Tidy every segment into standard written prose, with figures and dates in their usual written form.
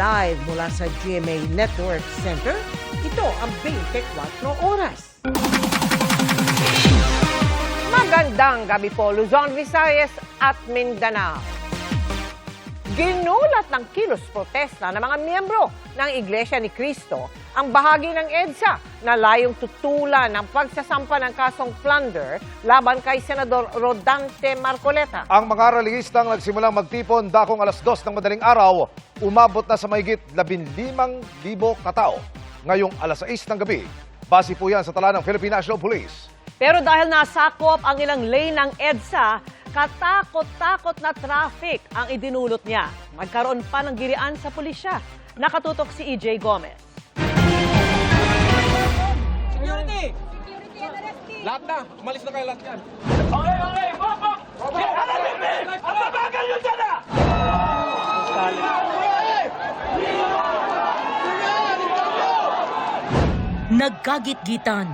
Live mula sa GMA Network Center, ito ang 24 Oras. Magandang gabi po, Luzon, Visayas at Mindanao. Ginulat ng kilos protesta ng mga miyembro ng Iglesia ni Cristo ang bahagi ng EDSA na layong tutulan ng pagsasampa ng kasong plunder laban kay Senador Rodante Marcoleta. Ang mga rallyistang nagsimulang magtipon dakong alas 2 ng madaling araw, umabot na sa mahigit 15,000 katao ngayong alas 6 ng gabi. Base po yan sa tala ng Philippine National Police. Pero dahil nasakop ang ilang lane ng EDSA, katakot-takot na traffic ang idinulot niya. Magkaroon pa ng girian sa pulisya. Nakatutok si EJ Gomez. Security! Lahat na! Umalis na kayo lahat yan! Okay! Mop! Ang babagal nyo dyan na! Nagkagit-gitan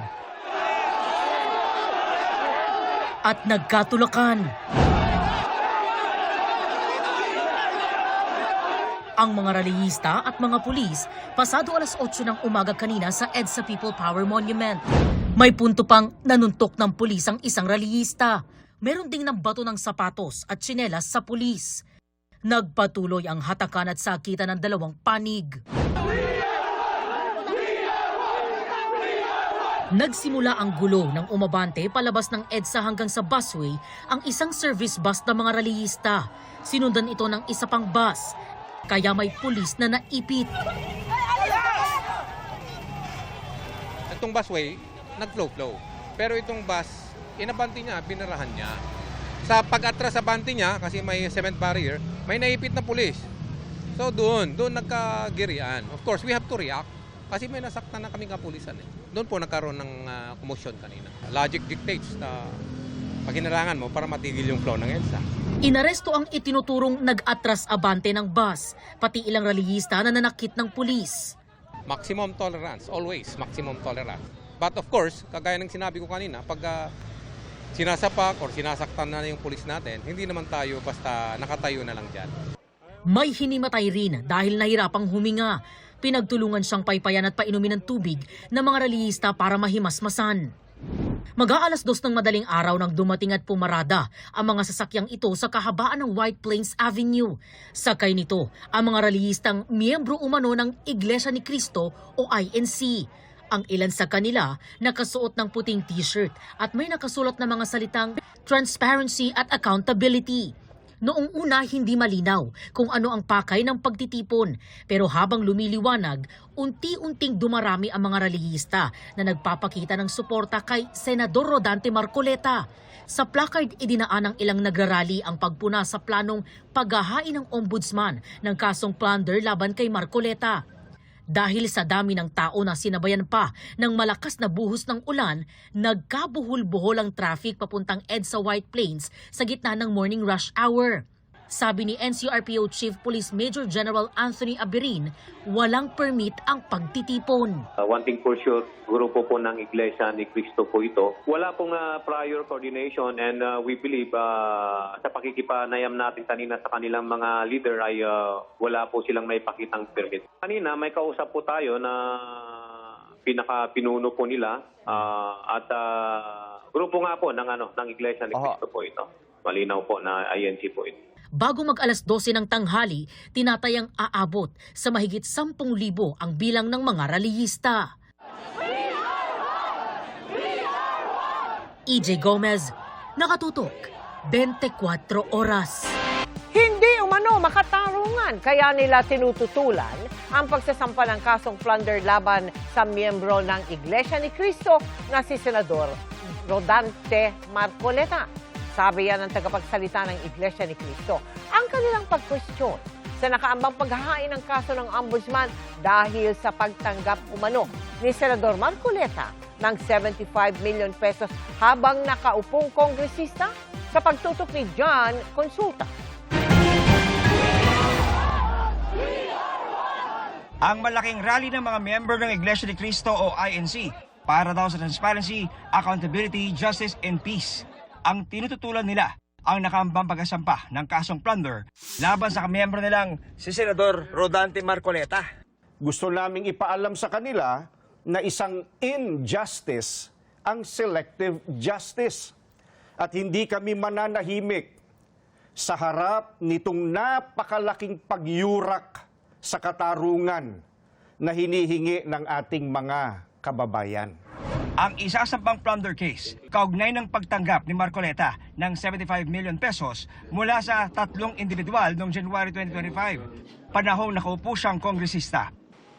at nagkatulakan. Ang mga rallyista at mga pulis pasado alas 8 ng umaga kanina sa EDSA People Power Monument. May punto pang nanuntok ng pulis ang isang rallyista. Meron ding ng bato ng sapatos at tsinelas sa pulis. Nagpatuloy ang hatakan at sakitan ng dalawang panig. Nagsimula ang gulo ng umabante palabas ng EDSA hanggang sa busway ang isang service bus ng mga rallyista. Sinundan ito ng isa pang bus, kaya may pulis na naipit. Itong busway, nag-flow. Pero itong bus, inabante niya, binarahan niya. Sa pag-atras sa bante niya, kasi may cement barrier, may naipit na pulis. So doon nagkagirian. Of course, we have to react. Kasi may nasaktan na kaming kapulisan. Doon po nagkaroon ng commotion kanina. Logic dictates na pagkinarangan mo para matigil yung flow ng EDSA. Inaresto ang itinuturong nag-atras abante ng bus, pati ilang rallyista na nanakit ng pulis. Maximum tolerance, always maximum tolerance. But of course, kagaya ng sinabi ko kanina, pag sinasapak or sinasaktan na yung pulis natin, hindi naman tayo basta nakatayo na lang dyan. May hinimatay rin dahil nahirapang huminga. Pinagtulungan siyang paypayan at painumin ng tubig ng mga rallyista para mahimasmasan. Mag-aalas 2 ng madaling araw nang dumating at pumarada ang mga sasakyang ito sa kahabaan ng White Plains Avenue. Sakay nito ang mga rallyistang miyembro umano ng Iglesia ni Cristo o INC. Ang ilan sa kanila nakasuot ng puting t-shirt at may nakasulat na mga salitang transparency at accountability. Noong una hindi malinaw kung ano ang pakay ng pagtitipon, pero habang lumiliwanag, unti-unting dumarami ang mga rallyista na nagpapakita ng suporta kay Senador Rodante Marcoleta. Sa placard idinaan ng ilang nagrarally ang pagpuna sa planong paghahain ng ombudsman ng kasong plunder laban kay Marcoleta. Dahil sa dami ng tao na sinabayan pa ng malakas na buhos ng ulan, nagkabuhol-buhol ang traffic papuntang EDSA White Plains sa gitna ng morning rush hour. Sabi ni NCRPO Chief Police Major General Anthony Abirin, walang permit ang pagtitipon. One thing for sure, grupo po ng Iglesia ni Cristo po ito. Wala pong prior coordination and we believe sa pakikipanayam natin kanina sa kanilang mga leader ay wala po silang may pakitang permit. Kanina may kausap po tayo na pinaka-pinuno po nila at grupo nga po ng Iglesia ni Cristo po ito. Malinaw po na INC po ito. Bago mag-alas 12 ng tanghali, tinatayang aabot sa mahigit 10,000 ang bilang ng mga rallyista. EJ Gomez, nakatutok, 24 Oras. Hindi umano makatarungan, kaya nila tinututulan ang pagsasampa ng kasong plunder laban sa miyembro ng Iglesia ni Cristo na si Senador Rodante Marcoleta. Sabi yan ng tagapagsalita ng Iglesia ni Cristo. Ang kanilang pagkwestiyon sa nakaambang paghahain ng kaso ng ombudsman dahil sa pagtanggap umano ni Senador Marcoleta ng 75 million pesos habang nakaupong kongresista sa pagtutok ni John Consulta. Ang malaking rally ng mga miyembro ng Iglesia ni Cristo o INC para daw sa transparency, accountability, justice, and peace. Ang tinututulan nila ang nakaambang pagkasampa ng kasong plunder laban sa kamiyembro nilang si Senador Rodante Marcoleta. Gusto naming ipaalam sa kanila na isang injustice ang selective justice. At hindi kami mananahimik sa harap nitong napakalaking pagyurak sa katarungan na hinihingi ng ating mga kababayan. Ang isasampang plunder case, kaugnay ng pagtanggap ni Marcoleta ng 75 million pesos mula sa 3 individual noong January 2025. Panahong nakaupo siyang kongresista.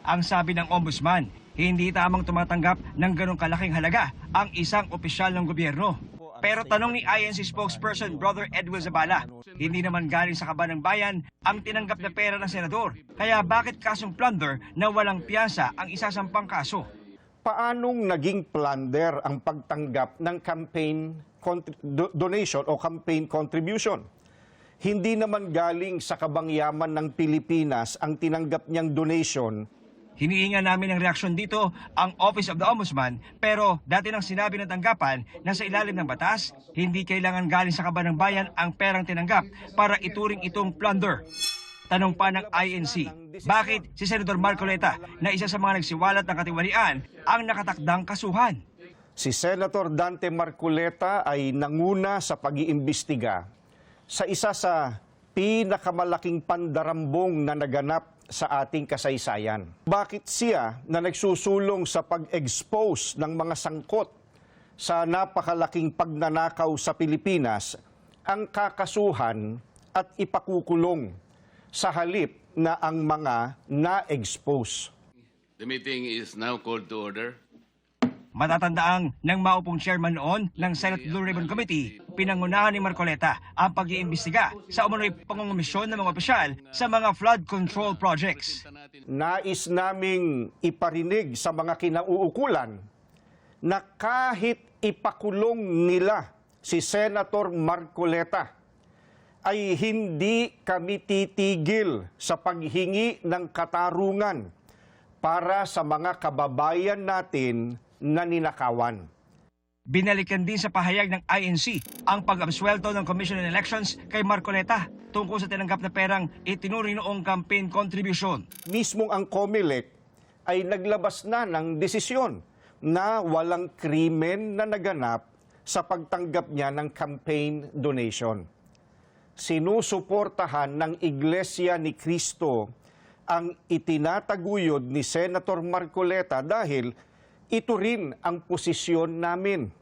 Ang sabi ng ombudsman, hindi tamang tumatanggap ng ganong kalaking halaga ang isang opisyal ng gobyerno. Pero tanong ni INC spokesperson Brother Edwin Zabala, hindi naman galing sa kaban ng bayan ang tinanggap na pera ng senador. Kaya bakit kasong plunder na walang piyansa ang isasampang kaso? Paanong naging plunder ang pagtanggap ng campaign donation o campaign contribution? Hindi naman galing sa kabangyaman ng Pilipinas ang tinanggap niyang donation. Hinihinga namin ng reaksyon dito ang Office of the Ombudsman, pero dati nang sinabi ng tanggapan na sa ilalim ng batas, hindi kailangan galing sa kaban ng bayan ang perang tinanggap para ituring itong plunder. Tanong pa ng INC, bakit si Senador Marcoleta na isa sa mga nagsiwalat ng katiwalian ang nakatakdang kasuhan? Si Senator Dante Marcoleta ay nanguna sa pag-iimbestiga sa isa sa pinakamalaking pandarambong na naganap sa ating kasaysayan. Bakit siya na nagsusulong sa pag-expose ng mga sangkot sa napakalaking pagnanakaw sa Pilipinas ang kakasuhan at ipakukulong sa halip na ang mga na-expose? The meeting is now called to order. Matatandaang nang maupong chairman noon ng Senate Blue Ribbon Committee, pinangunahan ni Marcoleta ang pag-iimbestiga sa umunoy pangungumisyon ng mga opisyal sa mga flood control projects. Nais naming iparinig sa mga kinauukulan na kahit ipakulong nila si Senator Marcoleta, ay hindi kami titigil sa paghingi ng katarungan para sa mga kababayan natin na ninakawan. Binalikan din sa pahayag ng INC ang pag-absuelto ng Commission on Elections kay Marcoleta tungkol sa tinanggap na perang itinuring noong campaign contribution. Mismong ang COMELEC ay naglabas na ng desisyon na walang krimen na naganap sa pagtanggap niya ng campaign donation. Sinusuportahan ng Iglesia ni Cristo ang itinataguyod ni Senator Marcoleta dahil ito rin ang posisyon namin.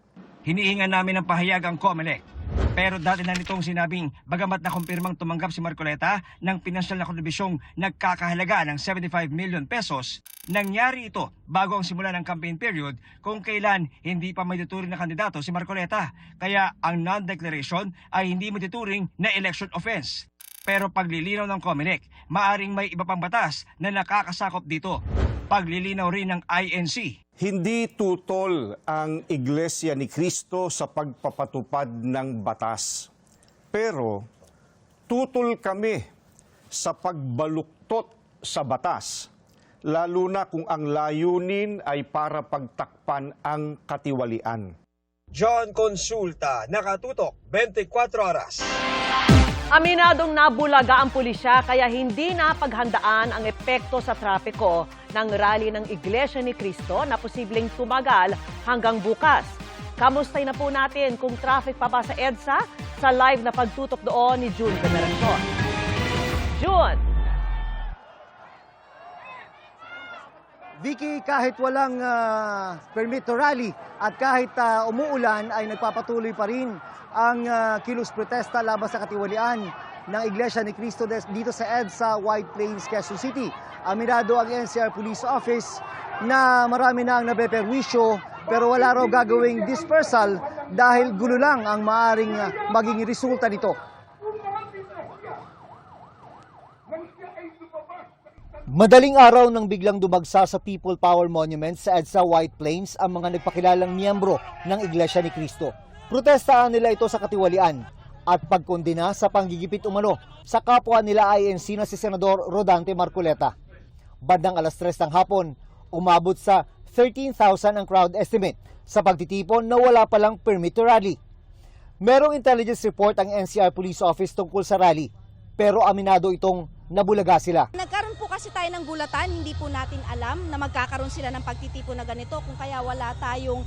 Hinihingan namin ng pahayag ang COMELEC. Pero dati na nitong sinabing bagamat na kumpirmang tumanggap si Marcoleta ng pinansyal na kontribusyong nagkakahalaga ng 75 million pesos, nangyari ito bago ang simula ng campaign period kung kailan hindi pa may tuturing na kandidato si Marcoleta. Kaya ang non-declaration ay hindi mo tuturing na election offense. Pero paglilinaw ng COMELEC, maaring may iba pang batas na nakakasakop dito. Paglilinaw rin ng INC. Hindi tutol ang Iglesia ni Cristo sa pagpapatupad ng batas. Pero tutol kami sa pagbaluktot sa batas, lalo na kung ang layunin ay para pagtakpan ang katiwalian. John Consulta, nakatutok 24 oras. Aminadong nabulaga ang pulisya kaya hindi napaghandaan ang epekto sa trapiko ng rally ng Iglesia ni Cristo na posibleng tumagal hanggang bukas. Kamustay na po natin kung traffic pa ba sa EDSA sa live na pagtutok doon ni June Veneracion. June! Vicky, kahit walang permit to rally at kahit umuulan ay nagpapatuloy pa rin ang kilos protesta laban sa katiwalian ng Iglesia ni Cristo dito sa EDSA, White Plains, Quezon City. Aminado ang NCR Police Office na marami na ang nabeperwisyo pero wala raw gagawing dispersal dahil gulo lang ang maaring maging resulta nito. Madaling araw nang biglang dumagsa sa People Power Monument sa EDSA White Plains ang mga nagpakilalang miyembro ng Iglesia ni Cristo. Protestahan nila ito sa katiwalian at pagkondena sa panggigipit umano sa kapwa nila INC na si Senador Rodante Marcoleta. Bandang 3:00 ng hapon, umabot sa 13,000 ang crowd estimate sa pagtitipon na wala palang permit to rally. Merong intelligence report ang NCR Police Office tungkol sa rally, pero aminado itong nabulaga sila. Nagkaroon po kasi tayo ng bulatan, hindi po natin alam na magkakaroon sila ng pagtitipon na ganito kung kaya wala tayong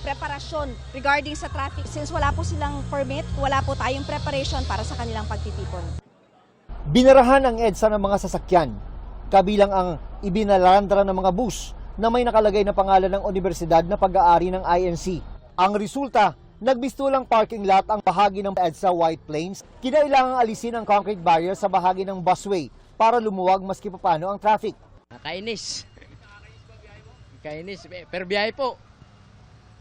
preparasyon regarding sa traffic. Since wala po silang permit, wala po tayong preparation para sa kanilang pagtitipon. Binarahan ang EDSA ng mga sasakyan, kabilang ang ibinalandra ng mga bus na may nakalagay na pangalan ng universidad na pag-aari ng INC. Ang resulta, nagbistulang parking lot ang bahagi ng EDSA White Plains. Kinailangang alisin ang concrete barrier sa bahagi ng busway para lumuwag maski papano ang traffic. Kainis. Kainis. Per biyahe po.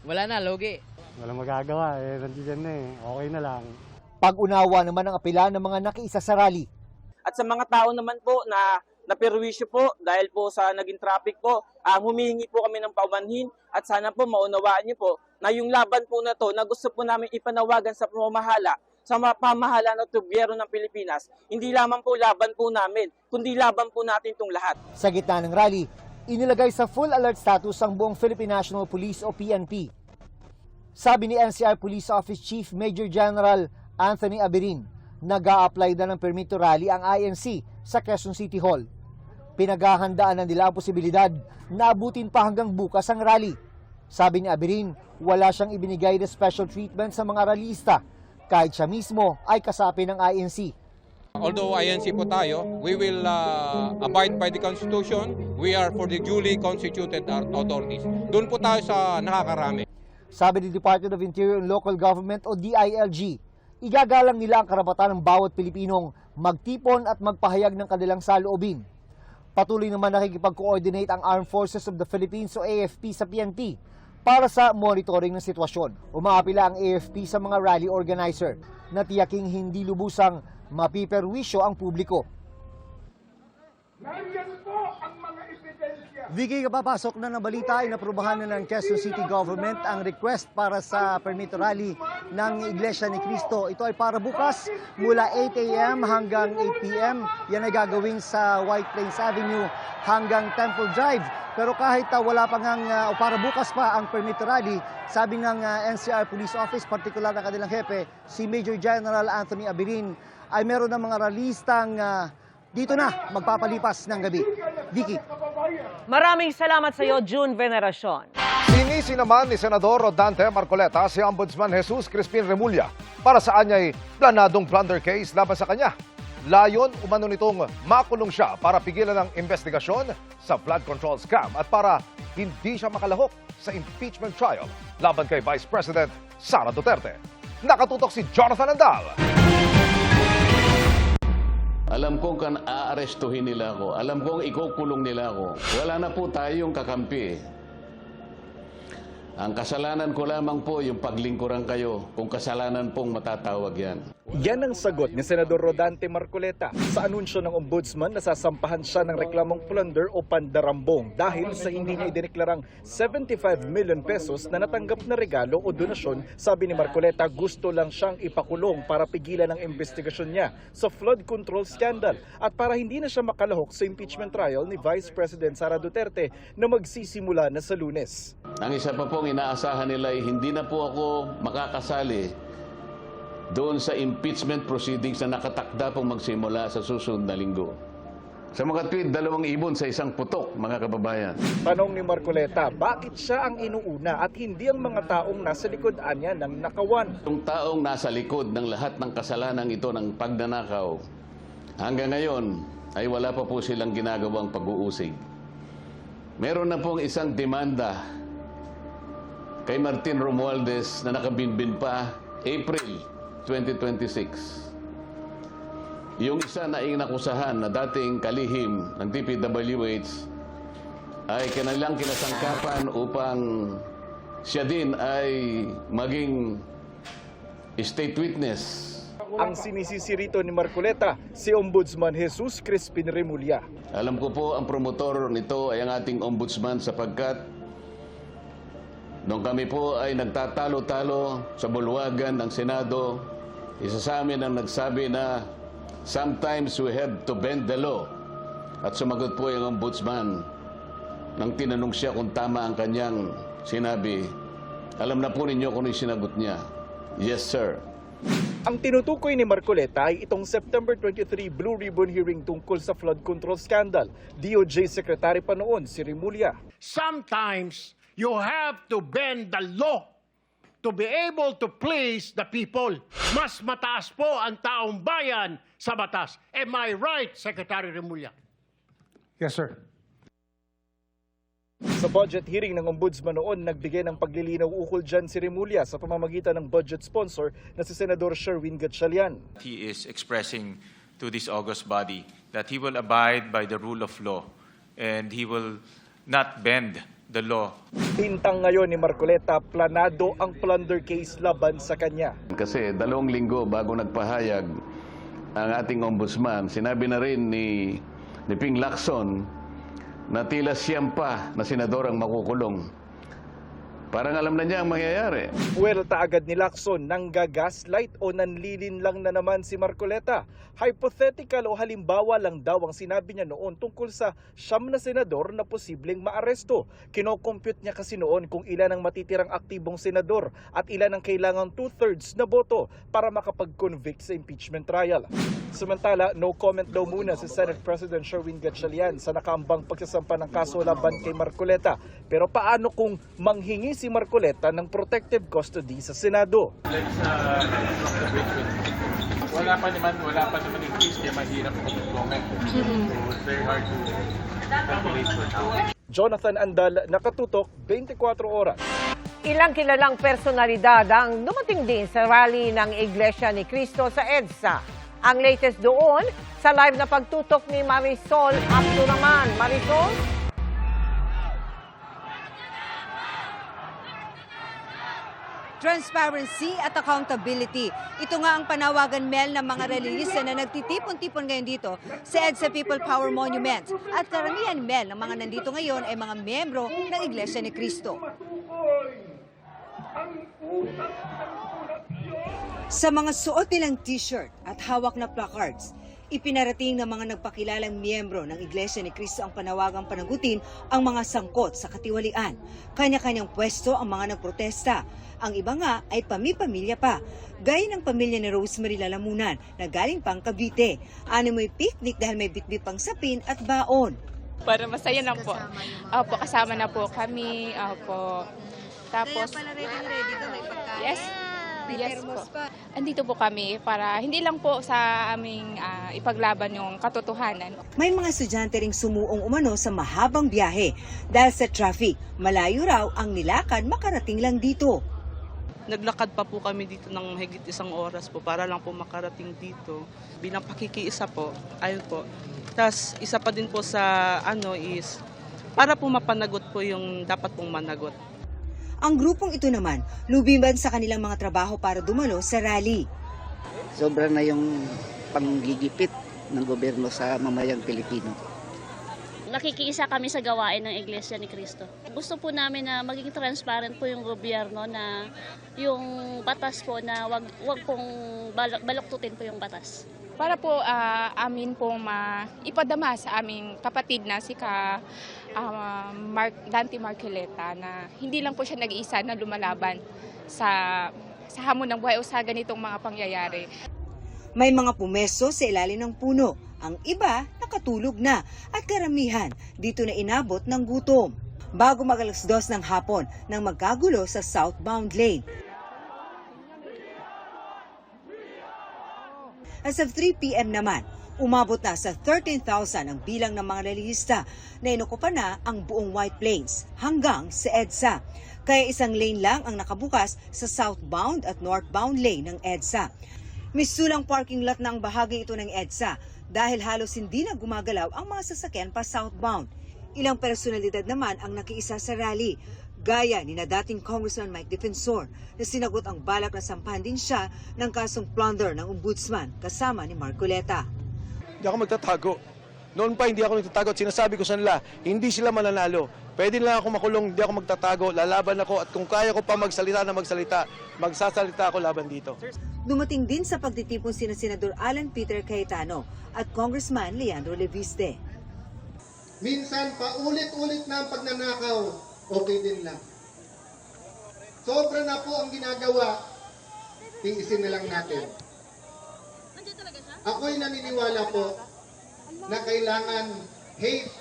Wala na, logi. Walang magagawa, nandiyan na okay na lang. Pag-unawa naman ang apela ng mga nakiisa sa rally. At sa mga tao naman po na naperwisyo po dahil po sa naging traffic po, humihingi po kami ng paumanhin at sana po maunawaan niyo po na yung laban po na to na gusto po namin ipanawagan sa pamamahala, sa pamahala ng gobyerno ng Pilipinas, hindi lamang po laban po namin, kundi laban po natin itong lahat. Sa gitna ng rally, inilagay sa full alert status ang buong Philippine National Police o PNP. Sabi ni NCR Police Office Chief Major General Anthony Abirin, nag-a-apply na ng permit to rally ang INC sa Quezon City Hall. Pinaghahandaan na nila ang posibilidad na abutin pa hanggang bukas ang rally. Sabi ni Abirin, wala siyang ibinigay na special treatment sa mga rallyista kahit siya mismo ay kasapi ng INC. Although INC po tayo, we will abide by the Constitution. We are for the duly constituted authorities. Doon po tayo sa nakakarami. Sabi ni Department of Interior and Local Government o DILG, igagalang nila ang karapatan ng bawat Pilipinong magtipon at magpahayag ng kanilang saloobin. Patuloy naman nakikipag-coordinate ang Armed Forces of the Philippines o AFP sa PNP para sa monitoring ng sitwasyon. Umaapila ang AFP sa mga rally organizer na tiyaking hindi lubusang mapiperwisyo ang publiko. Vicky, kapapasok na ng balita ay naprubahan na ng Quezon City Government ang request para sa permit rally ng Iglesia ni Cristo. Ito ay para bukas mula 8 a.m. hanggang 8 p.m. Yan ay gagawin sa White Plains Avenue hanggang Temple Drive. Pero kahit wala pa o para bukas pa ang permit rally, sabi ng NCR Police Office, partikular na kanilang hepe, si Major General Anthony Abirin, ay meron ng mga ralistang dito na magpapalipas ng gabi. Vicky. Maraming salamat sa iyo, June Veneracion. Sinisi naman ni Senador Rodante Marcoleta si Ombudsman Jesus Crispin Remulla para sa anyay planadong plunder case laban sa kanya. Layon, umano nitong makulong siya para pigilan ang investigasyon sa flood control scam at para hindi siya makalahok sa impeachment trial laban kay Vice President Sara Duterte. Nakatutok si Jonathan Andal. Alam kong aarestuhin nila ako. Alam kong ikukulong nila ako. Wala na po tayong kakampi. Ang kasalanan ko lamang po yung paglingkuran kayo. Kung kasalanan pong matatawag yan. Yan ang sagot ni Senador Rodante Marcoleta sa anunsyo ng ombudsman na sasampahan siya ng reklamong plunder o pandarambong dahil sa hindi niya idineklarang 75 million pesos na natanggap na regalo o donasyon. Sabi ni Marcoleta, gusto lang siyang ipakulong para pigilan ang investigasyon niya sa flood control scandal at para hindi na siya makalahok sa impeachment trial ni Vice President Sara Duterte na magsisimula na sa Lunes. Ang isa pa pong inaasahan nila ay hindi na po ako makakasali doon sa impeachment proceedings na nakatakda pong magsimula sa susunod na linggo. Sa mga tweet, 2 ibon sa isang putok, mga kababayan. Tanong ni Marcoleta, bakit siya ang inuuna at hindi ang mga taong nasa likod niya ng nakawan? Yung taong nasa likod ng lahat ng kasalanan ito ng pagnanakaw, hanggang ngayon ay wala pa po silang ginagawang pag-uusig. Meron na pong isang demanda kay Martin Romualdez na nakabinbin pa April 2026. Yung isa na inakusahan na dating kalihim ng DPWH ay kanilang kinasangkapan upang siya din ay maging state witness. Ang sinisisi rito ni Marcoleta, si Ombudsman Jesus Crispin Remulla. Alam ko po ang promotor nito ay ang ating ombudsman sapagkat nung kami po ay nagtatalo-talo sa bulwagan ng Senado, isa sa amin ang nagsabi na sometimes we have to bend the law. At sumagot po yung ombudsman nang tinanong siya kung tama ang kanyang sinabi. Alam na po ninyo kung ano yung sinagot niya. Yes, sir. Ang tinutukoy ni Marcoleta ay itong September 23 Blue Ribbon hearing tungkol sa flood control scandal. DOJ Secretary pa noon si Rimulya. Sometimes you have to bend the law to be able to please the people. Mas mataas po ang taong bayan sa batas. Am I right, Secretary Remulla? Yes, sir. Sa budget hearing ng Ombudsman noon, nagbigay ng paglilinaw ukol dyan si Rimulya sa pamamagitan ng budget sponsor na si Senador Sherwin Gatchalian. He is expressing to this august body that he will abide by the rule of law and he will not bend the law. Bintang ngayon ni Marcoleta, planado ang plunder case laban sa kanya. Kasi 2 linggo bago nagpahayag ang ating ombudsman, sinabi na rin ni Ping Lacson na tila siyam pa na senador ang makukulong. Parang alam na niya ang mangyayari. Puwerta agad ni Lacson nang gagaslight o nanlilin lang na naman si Marcoleta. Hypothetical o halimbawa lang daw ang sinabi niya noon tungkol sa 9 na senador na posibleng maaresto. Kinocompute niya kasi noon kung ilan ang matitirang aktibong senador at ilan ang kailangang 2/3 na boto para makapag-convict sa impeachment trial. Samantala, no comment daw muna si Senate President Sherwin Gatchalian sa nakaambang pagsasampa ng kaso laban kay Marcoleta. Pero paano kung manghingi si Marcoleta ng protective custody sa Senado? Wala pa naman yung case, kaya mahirap mag-comment. So it's very hard to calculate for now. Jonathan Andal, Nakatutok, 24 Oras. Ilang kilalang personalidad ang dumating din sa rally ng Iglesia ni Cristo sa EDSA. Ang latest doon, sa live na pagtutok ni Marisol Abduraman. Marisol? Transparency at accountability. Ito nga ang panawagan, Mel, ng mga relilista na nagtitipon-tipon ngayon dito sa EDSA People Power Monument. At karamihan, Mel, ng mga nandito ngayon ay mga miyembro ng Iglesia ni Cristo. Sa mga suot nilang t-shirt at hawak na placards, ipinarating ng mga nagpakilalang miyembro ng Iglesia ni Cristo ang panawagang panagutin ang mga sangkot sa katiwalian. Kanya-kanyang pwesto ang mga nagprotesta. Ang iba nga ay pamilya pa, gaya ng pamilya ni Rosemary Lalamunan na galing pang Cavite. Ano may picnic dahil may bitbit pang sapin at baon. Para masaya lang po. Opo, kasama na po kami. Opo. Tapos, Kaya pala ready ka, may pagkain. yes. May Yes thermos po. pa. Andito po kami para hindi lang po sa aming ipaglaban yung katotohanan. May mga estudyante ring sumuong umano sa mahabang biyahe dahil sa traffic. Malayo raw ang nilakad makarating lang dito. Naglakad pa po kami dito ng mahigit 1 oras po para lang po makarating dito. Bilang pakikiisa po, ayun po. Tapos isa pa din po sa is para po mapanagot po yung dapat pong managot. Ang grupong ito naman, lubiban sa kanilang mga trabaho para dumalo sa rally. Sobra na yung panggigipit ng gobyerno sa mamayang Pilipino. Nakikiisa kami sa gawain ng Iglesia ni Cristo. Gusto po namin na maging transparent po yung gobyerno na yung batas po na wag pong baluktutin po yung batas. Para po amin pong ipadama sa aming kapatid na si Dante Marcoleta na hindi lang po siya nag-iisa na lumalaban sa hamon ng buhay o sa ganitong mga pangyayari. May mga pumesto sa ilalim ng puno. Ang iba nakatulog na at karamihan dito na inabot ng gutom. Bago mag-2 ng hapon nang magkagulo sa southbound lane. As of 3 p.m. naman, umabot na sa 13,000 ang bilang ng mga relihista na inukupan na ang buong White Plains hanggang sa EDSA. Kaya isang lane lang ang nakabukas sa southbound at northbound lane ng EDSA. Misulang parking lot na ang bahagi ito ng EDSA dahil halos hindi na gumagalaw ang mga sasakyan pa southbound. Ilang personalidad naman ang nakiisa sa rally, gaya ni na dating Congressman Mike Defensor na sinagot ang balak na sampahan din siya ng kasong plunder ng ombudsman kasama ni Marcoleta. Hindi ako magtatago. Noon pa hindi ako nagtatago at sinasabi ko sa nila, hindi sila mananalo. Pwede lang ako makulong, hindi ako magtatago, lalaban ako at kung kaya ko pa magsalita, magsasalita ako laban dito. Dumating din sa pagtitipon sina Senador Alan Peter Cayetano at Congressman Leandro Leviste. Minsan paulit-ulit na ang pagnanakaw, okay din lang. Sobra na po ang ginagawa tiisin na lang natin. Ako'y naniniwala po na kailangan hate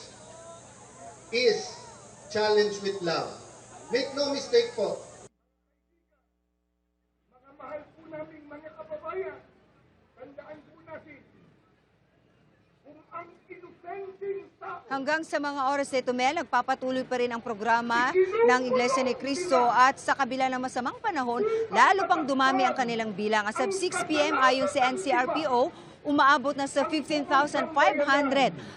is challenged with love. Make no mistake po. Mga mahal po namin mga kababayan, tandaan po natin, kung ang inosenteng tao Hanggang sa mga oras na ito, Mel, nagpapatuloy pa rin ang programa ng Iglesia ni Cristo at sa kabila ng masamang panahon, lalo pang dumami ang kanilang bilang. As of 6 p.m. ayon sa NCRPO, umaabot na sa 15,500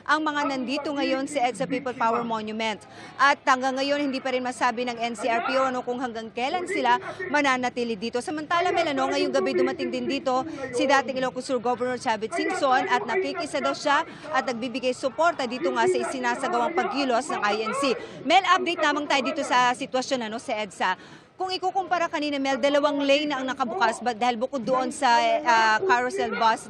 ang mga nandito ngayon sa EDSA People Power Monument. At hanggang ngayon, hindi pa rin masabi ng NCRPO kung hanggang kailan sila mananatili dito. Samantala, Mel, ngayong gabi dumating din dito si dating Ilocos Sur Governor Chavit Singson at nakikisa daw siya at nagbibigay suporta dito nga sa isinasagawang pagkilos ng INC. Mel, update naman tayo dito sa sitwasyon sa EDSA. Kung ikukumpara kanina, Mel, 2 lane na ang nakabukas dahil bukod doon sa carousel bus,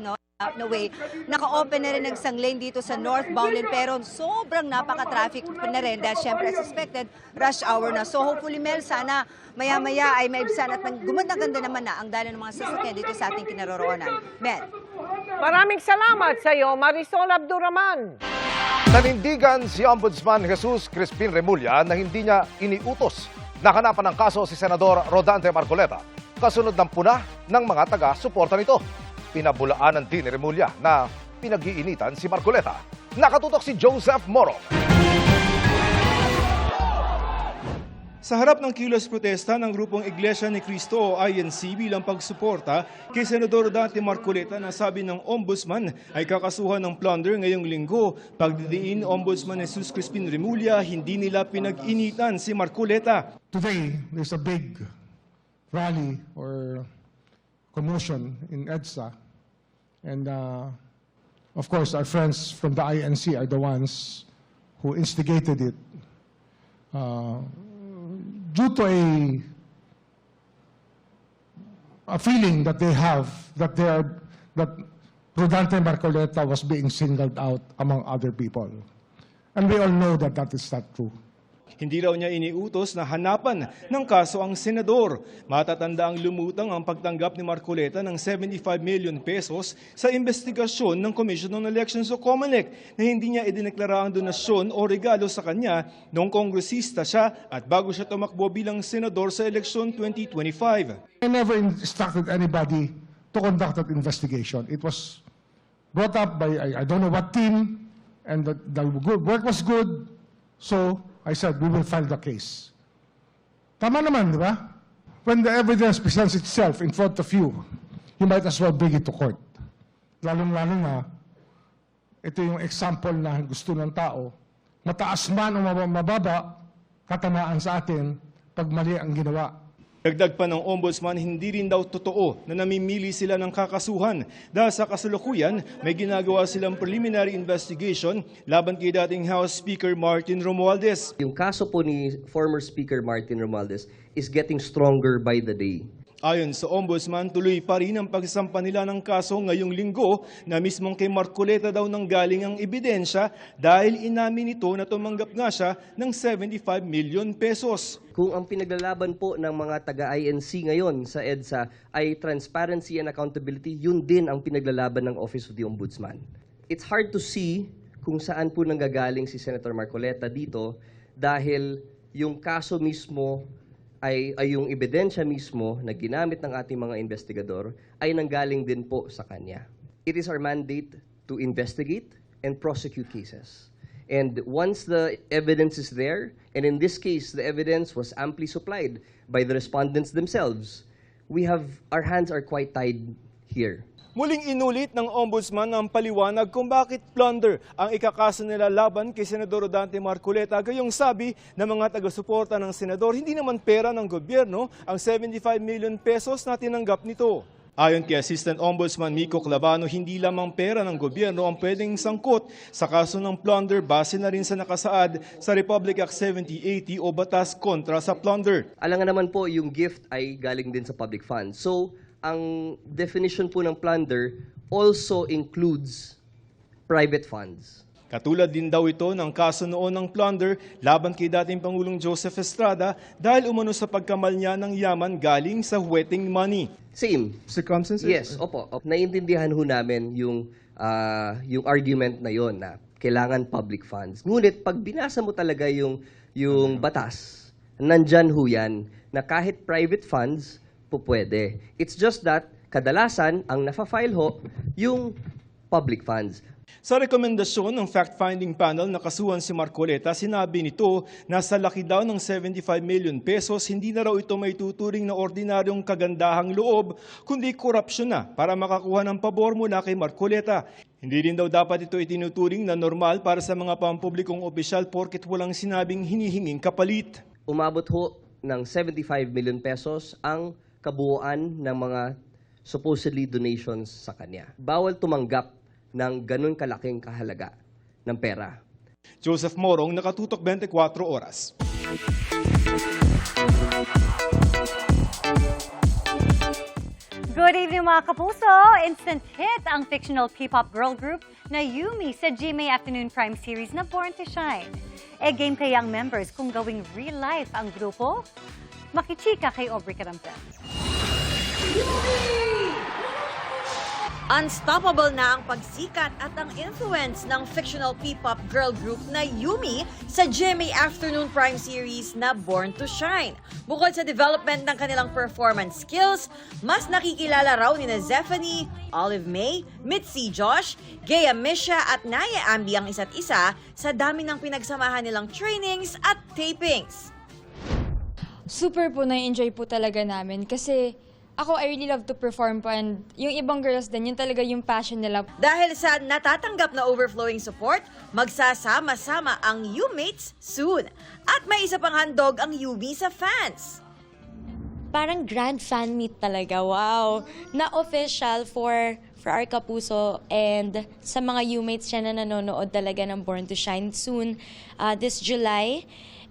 na way, naka-open na rin ng isang lane dito sa northbound lane, pero sobrang napaka-traffic na rin dahil syempre as expected, rush hour na. So hopefully, Mel, sana maya-maya ay maibsan at gumanda-ganda naman na ang dala ng mga sasakyan dito sa ating kinaroroonan. Mel. Maraming salamat sa iyo, Marisol Abduraman. Nanindigan si Ombudsman Jesus Crispin Remulla na hindi niya iniutos na hanapan ng kaso si Senador Rodante Marcoleta kasunod ng puna ng mga taga-suporta nito. Pinabulaanan din ni Remulla na pinag-iinitan si Marcoleta. Nakatutok si Joseph Moro. Sa harap ng kilos protesta ng grupong Iglesia ni Cristo o INC bilang pagsuporta kay Senador Rodante Marcoleta na sabi ng Ombudsman ay kakasuhan ng plunder ngayong linggo. Pagdidiin Ombudsman Jesus Crispin Remulla, hindi nila pinag-initan si Marcoleta. Today, there's a big rally or commotion in EDSA. And of course, our friends from the INC are the ones who instigated it. Due to a feeling that they have that Rodante Marcoleta was being singled out among other people. And we all know that that is not true. Hindi raw niya iniutos na hanapan ng kaso ang senador. Matatanda ang lumutang ang pagtanggap ni Marcoleta ng 75 million pesos sa investigasyon ng Commission on Elections o COMELEC na hindi niya idineklara ang donasyon o regalo sa kanya noong kongresista siya at bago siya tumakbo bilang senador sa eleksyon 2025. I never instructed anybody to conduct that investigation. It was brought up by I don't know what team, and the work was good, so I said, we will file the case. Tama naman, di ba? When the evidence presents itself in front of you, you might as well bring it to court. Lalong-lalo na, ito yung example na gusto ng tao, mataas man o mababa, katamaan sa atin pag mali ang ginawa. Dagdag pa ng Ombudsman, hindi rin daw totoo na namimili sila ng kakasuhan dahil sa kasalukuyan may ginagawa silang preliminary investigation laban kay dating House Speaker Martin Romualdez. Yung kaso po ni former Speaker Martin Romualdez is getting stronger by the day. Ayon sa Ombudsman, tuloy pa rin ang pagsampa nila ng kaso ngayong linggo na mismong kay Marcoleta daw nanggaling ang ebidensya dahil inamin nito na tumanggap nga siya ng 75 million pesos. Kung ang pinaglalaban po ng mga taga-INC ngayon sa EDSA ay transparency and accountability, yun din ang pinaglalaban ng Office of the Ombudsman. It's hard to see kung saan po nanggagaling si Senator Marcoleta dito dahil yung kaso mismo ay yung ebidensya mismo na ginamit ng ating mga investigador ay nanggaling din po sa kanya. It is our mandate to investigate and prosecute cases. And once the evidence is there, and in this case, the evidence was amply supplied by the respondents themselves, our hands are quite tied here. Muling inulit ng Ombudsman ang paliwanag kung bakit plunder ang ikakaso nila laban kay Senador Rodante Marcoleta. Gayong sabi ng mga taga-suporta ng senador, hindi naman pera ng gobyerno ang 75 million pesos na tinanggap nito. Ayon kay Assistant Ombudsman Miko Clavano, hindi lamang pera ng gobyerno ang pwedeng sangkot sa kaso ng plunder base na rin sa nakasaad sa Republic Act 7080 o batas kontra sa plunder. Alangan naman po yung gift ay galing din sa public funds. So, ang definition po ng plunder also includes private funds. Katulad din daw ito ng kaso noon ng plunder laban kay dating Pangulong Joseph Estrada dahil umano sa pagkamal niya ng yaman galing sa wetting money. Same. Circumstances? Yes, opo. Naiintindihan ho namin yung argument na yon na kailangan public funds. Ngunit pag binasa mo talaga yung batas, nandyan ho yan na kahit private funds, pwede. It's just that kadalasan ang nafa-file ho yung public funds. Sa rekomendasyon ng fact-finding panel na kasuhan si Marcoleta, sinabi nito na sa laki daw ng 75 million pesos, hindi na raw ito may tuturing na ordinaryong kagandahang loob, kundi korupsyon na para makakuha ng pabor mula kay Marcoleta. Hindi din daw dapat ito itinuturing na normal para sa mga pampublikong opisyal porket walang sinabing hinihinging kapalit. Umabot ho ng 75 million pesos ang kabuuan ng mga supposedly donations sa kanya. Bawal tumanggap ng ganun kalaking kahalaga ng pera. Joseph Morong, Nakatutok 24 Oras. Good evening mga kapuso! Instant hit ang fictional P-pop girl group na Yumi sa GMA Afternoon Prime series na Born to Shine. Game kaya ang members kung gawing real life ang grupo? Makichika kay Aubrey Carampel. Unstoppable na ang pagsikat at ang influence ng fictional P-pop girl group na Yumi sa GMA Afternoon Prime series na Born to Shine. Bukod sa development ng kanilang performance skills, mas nakikilala raw ni Zephanie, Olive May, Mitzi Josh, Gea Misha at Naya Ambi ang isa't isa sa dami ng pinagsamahan nilang trainings at tapings. Super po na-enjoy po talaga namin kasi ako, I really love to perform po and yung ibang girls din, yun talaga yung passion nila. Dahil sa natatanggap na overflowing support, magsasama-sama ang U-mates soon. At may isa pang handog ang Yumi sa fans. Parang grand fan meet talaga, wow! Na official for our kapuso and sa mga U-mates siya na nanonood talaga ng Born to Shine soon, this July.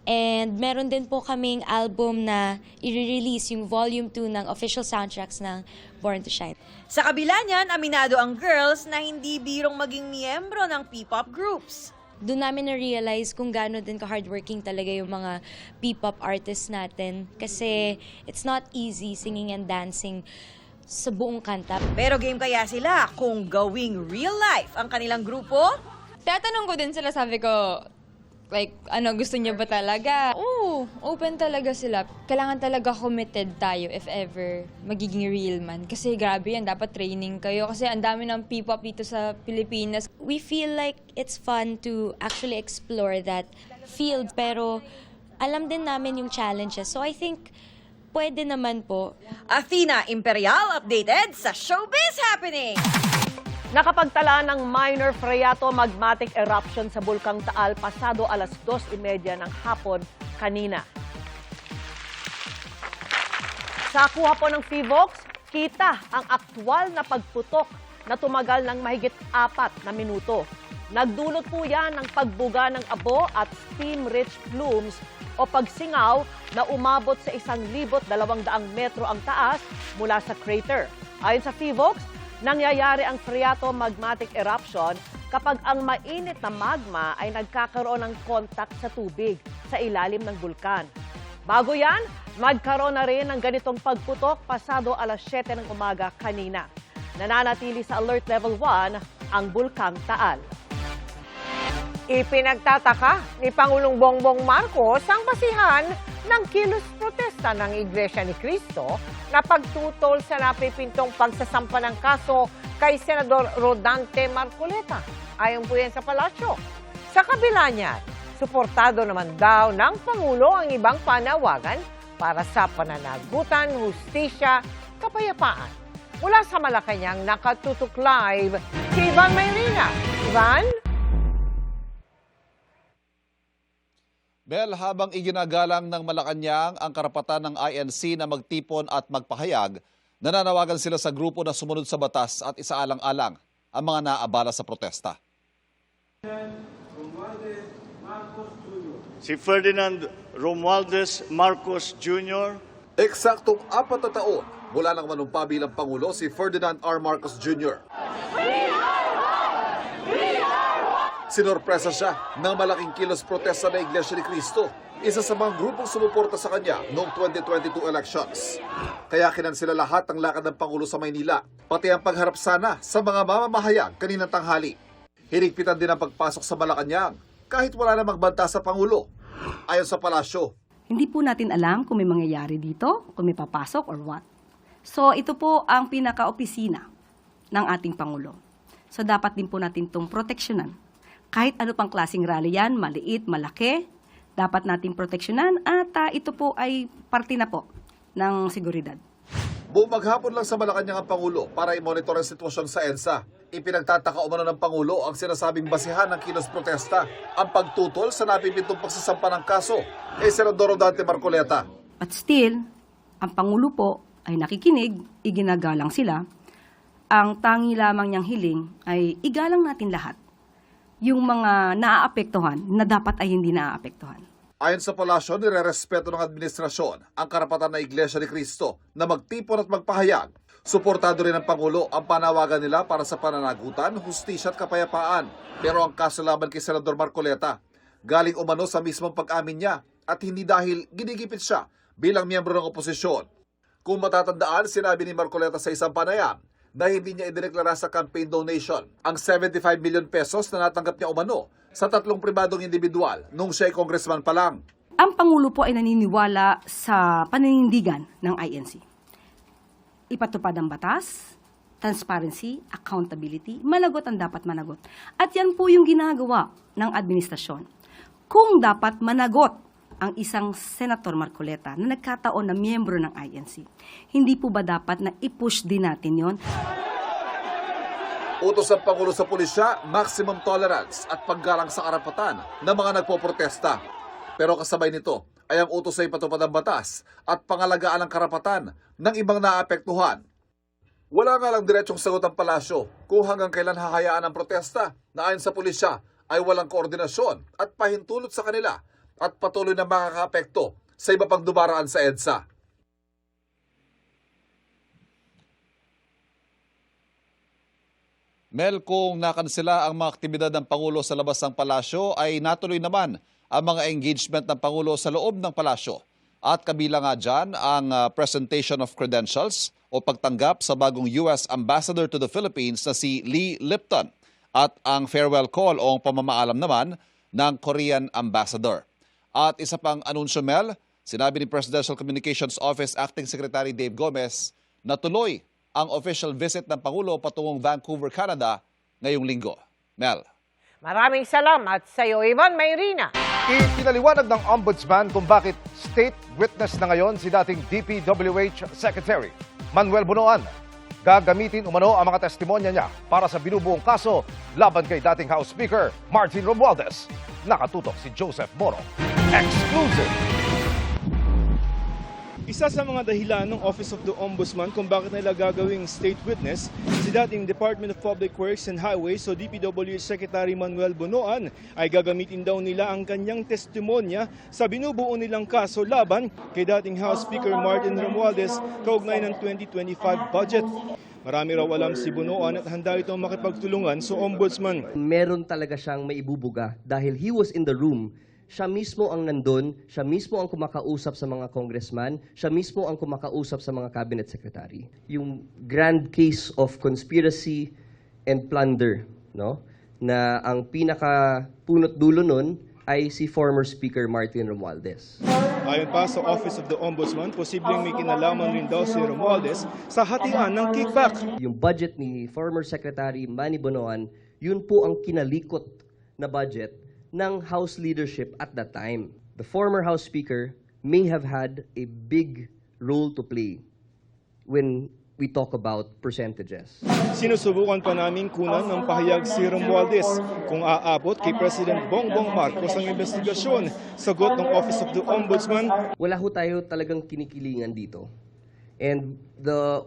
And meron din po kaming album na i-release yung volume 2 ng official soundtracks ng Born to Shine. Sa kabila niyan, aminado ang girls na hindi birong maging miyembro ng P-pop groups. Doon namin na-realize kung gaano din ka-hardworking talaga yung mga P-pop artists natin. Kasi it's not easy singing and dancing sa buong kanta. Pero game kaya sila kung gawing real life ang kanilang grupo? Tatanong ko din sila, sabi ko, like, gusto niyo ba talaga? Oo, open talaga sila. Kailangan talaga committed tayo if ever magiging real man. Kasi grabe yan, dapat training kayo. Kasi ang dami ng P-pop dito sa Pilipinas. We feel like it's fun to actually explore that field. Pero alam din namin yung challenges. So I think pwede naman po. Athena Imperial updated sa Showbiz Happening! Nakapagtala ng minor phreato magmatic eruption sa Bulkang Taal pasado alas 2:30 ng hapon kanina. Sa kuha po ng PHIVOX, kita ang aktwal na pagputok na tumagal ng mahigit 4 na minuto. Nagdulot po yan ng pagbuga ng abo at steam-rich plumes o pagsingaw na umabot sa 1,200 metro ang taas mula sa crater. Ayon sa PHIVOX, nangyayari ang phreato magmatic eruption kapag ang mainit na magma ay nagkakaroon ng contact sa tubig sa ilalim ng bulkan. Bago yan, magkaroon na rin ng ganitong pagputok pasado alas 7 ng umaga kanina. Nananatili sa Alert Level 1 ang Bulkang Taal. Ipinagtataka ni Pangulong Bongbong Marcos ang basihan ng kilos protesta ng Iglesia ni Cristo na pagtutol sa napipintong pagsasampa ng kaso kay Senador Rodante Marcoleta. Ayon po yan sa palasyo. Sa kabila niyan, suportado naman daw ng Pangulo ang ibang panawagan para sa pananagutan, hustisya, kapayapaan. Mula sa Malacanang, Nakatutok Live, si Ivan Mayrina. Ivan? Bel, habang iginagalang ng Malacanang ang karapatan ng INC na magtipon at magpahayag, nananawagan sila sa grupo na sumunod sa batas at isaalang-alang ang mga naabala sa protesta. Si Ferdinand Romualdez Marcos Jr. Eksaktong 4 na taon mula nang manumpa bilang Pangulo si Ferdinand R. Marcos Jr. Si Sinorpresa siya ng malaking kilos protesta ng Iglesia ni Cristo, isa sa mga grupong sumuporta sa kanya noong 2022 elections. Kaya kinansela lahat ang lakad ng Pangulo sa Maynila, pati ang pagharap sana sa mga mamamahayag kaninang tanghali. Hinigpitan din ang pagpasok sa Malacanang kahit wala na magbanta sa Pangulo. Ayon sa palasyo, hindi po natin alam kung may mangyayari dito, kung may papasok or what. So ito po ang pinaka-opisina ng ating Pangulo. So dapat din po natin itong proteksyonan. Kahit ano pang klaseng rally yan, maliit, malaki, dapat nating proteksyonan at ito po ay parte na po ng seguridad. buong maghapon lang sa Malacanang ang Pangulo para i-monitor ang sitwasyon sa EDSA. Ipinagtataka umano ng Pangulo ang sinasabing basihan ng kilos protesta, ang pagtutol sa napipintong pagsasampa ng kaso kay Senador Rodante Marcoleta. But still, ang Pangulo po ay nakikinig, iginagalang sila. Ang tangi lamang niyang hiling ay igalang natin lahat yung mga naaapektuhan na dapat ay hindi naaapektuhan. Ayon sa palasyo, nirerespeto ng administrasyon ang karapatan ng Iglesia ni Cristo na magtipon at magpahayag. Suportado rin ng Pangulo ang panawagan nila para sa pananagutan, hustisya at kapayapaan. Pero ang kaso laban kay Senador Marcoleta, galing umano sa mismong pag-amin niya at hindi dahil ginigipit siya bilang miyembro ng oposisyon. Kung matatandaan, sinabi ni Marcoleta sa isang panayam na hindi niya idineklara sa campaign donation ang 75 million pesos na natanggap niya umano sa 3 pribadong individual nung siya ay congressman pa lang. Ang Pangulo po ay naniniwala sa paninindigan ng INC. Ipatupad ang batas, transparency, accountability, managot ang dapat managot. At yan po yung ginagawa ng administrasyon. Kung dapat managot ang isang Senator Marcoleta na nagkataon na miyembro ng INC, hindi po ba dapat na i-push din natin yon? Utos ng Pangulo sa pulisya, maximum tolerance at paggalang sa karapatan ng mga nagpoprotesta. Pero kasabay nito ay ang utos sa ipatupad ang batas at pangalagaan ang karapatan ng ibang naapektuhan. Wala nga lang diretsong sagot ang palasyo kung hanggang kailan hahayaan ang protesta na ayon sa pulisya ay walang koordinasyon at pahintulot sa kanila at patuloy na makakaapekto sa iba pang dumaraan sa EDSA. Mel, kung nakansela ang mga aktibidad ng Pangulo sa labas ng palasyo, ay natuloy naman ang mga engagement ng Pangulo sa loob ng palasyo. At kabilang nga dyan ang presentation of credentials o pagtanggap sa bagong US Ambassador to the Philippines na si Lee Lipton at ang farewell call o pamamaalam naman ng Korean Ambassador. At isa pang anunsyo, Mel, sinabi ni Presidential Communications Office Acting Secretary Dave Gomez na tuloy ang official visit ng Pangulo patungong Vancouver, Canada ngayong linggo. Mel. Maraming salamat sa iyo, Ivan Mayrina. Ipinaliwanag ng Ombudsman kung bakit state witness na ngayon si dating DPWH Secretary Manuel Bunoan. Gagamitin umano ang mga testimonya niya para sa binubuong kaso laban kay dating House Speaker Martin Romualdez. Nakatutok si Joseph Moro. Exclusive! Isa sa mga dahilan ng Office of the Ombudsman kung bakit nila gagawing state witness si dating Department of Public Works and Highways o DPWH Secretary Manuel Bunoan ay gagamitin daw nila ang kanyang testimonya sa binubuo nilang kaso laban kay dating House Speaker Martin Romualdez kaugnay ng 2025 budget. Marami raw alam si Bunoan at handa itong makipagtulungan sa Ombudsman. Meron talaga siyang maibubuga dahil he was in the room. Siya mismo ang nandun, siya mismo ang kumakausap sa mga congressman, siya mismo ang kumakausap sa mga cabinet secretary. Yung grand case of conspiracy and plunder, no? Na ang pinaka punot dulo nun ay si former Speaker Martin Romualdez. Ayon pa sa Office of the Ombudsman, posibleng may kinalaman rin daw si Romualdez sa hatian ng kickback. Yung budget ni former Secretary Manny Bunoan, yun po ang kinalikot na budget ng House leadership at that time. The former House Speaker may have had a big role to play when we talk about percentages. Sinusubukan pa namin kunan ng pahayag si Romualdez kung aabot kay President Bongbong Marcos ang investigasyon. Sagot ng Office of the Ombudsman, wala ho tayo talagang kinikilingan dito. And the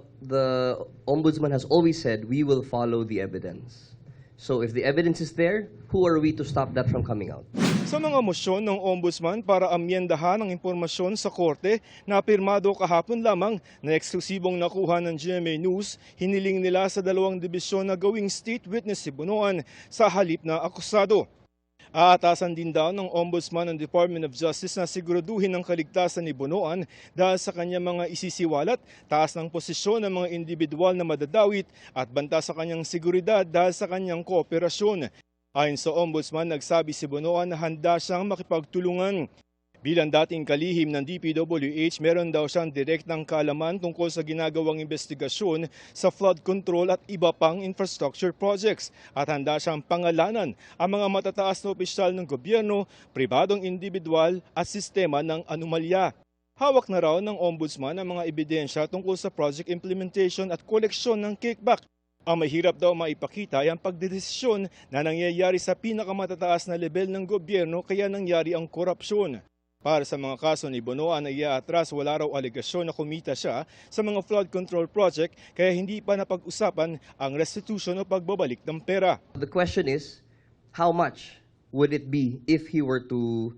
Ombudsman has always said we will follow the evidence. So if the evidence is there, who are we to stop that from coming out? Sa mga mosyon ng Ombudsman para amyendahan ang impormasyon sa korte na pirmado kahapon lamang na eksklusibong nakuha ng GMA News, hiniling nila sa 2 dibisyon na gawing state witness si Bunoan sa halip na akusado. Aatasan din daw ng Ombudsman ng Department of Justice na siguraduhin ang kaligtasan ni Bonoan dahil sa kanyang mga isisiwalat, taas ng posisyon ng mga individual na madadawit at banta sa kanyang seguridad dahil sa kanyang kooperasyon. Ayon sa Ombudsman, nagsabi si Bonoan na handa siyang makipagtulungan. Bilang dating kalihim ng DPWH, meron daw siyang direktang kaalaman tungkol sa ginagawang investigasyon sa flood control at iba pang infrastructure projects at handa siyang pangalanan ang mga matataas na opisyal ng gobyerno, pribadong individual at sistema ng anomalya. Hawak na raw ng Ombudsman ang mga ebidensya tungkol sa project implementation at koleksyon ng kickback. Ang mahirap daw maipakita ay ang pagdedesisyon na nangyayari sa pinakamatataas na level ng gobyerno kaya nangyari ang korupsyon. Para sa mga kaso ni Bonoan na iaatras, wala raw alegasyon na kumita siya sa mga flood control project kaya hindi pa napag-usapan ang restitution o pagbabalik ng pera. The question is, how much would it be if he were to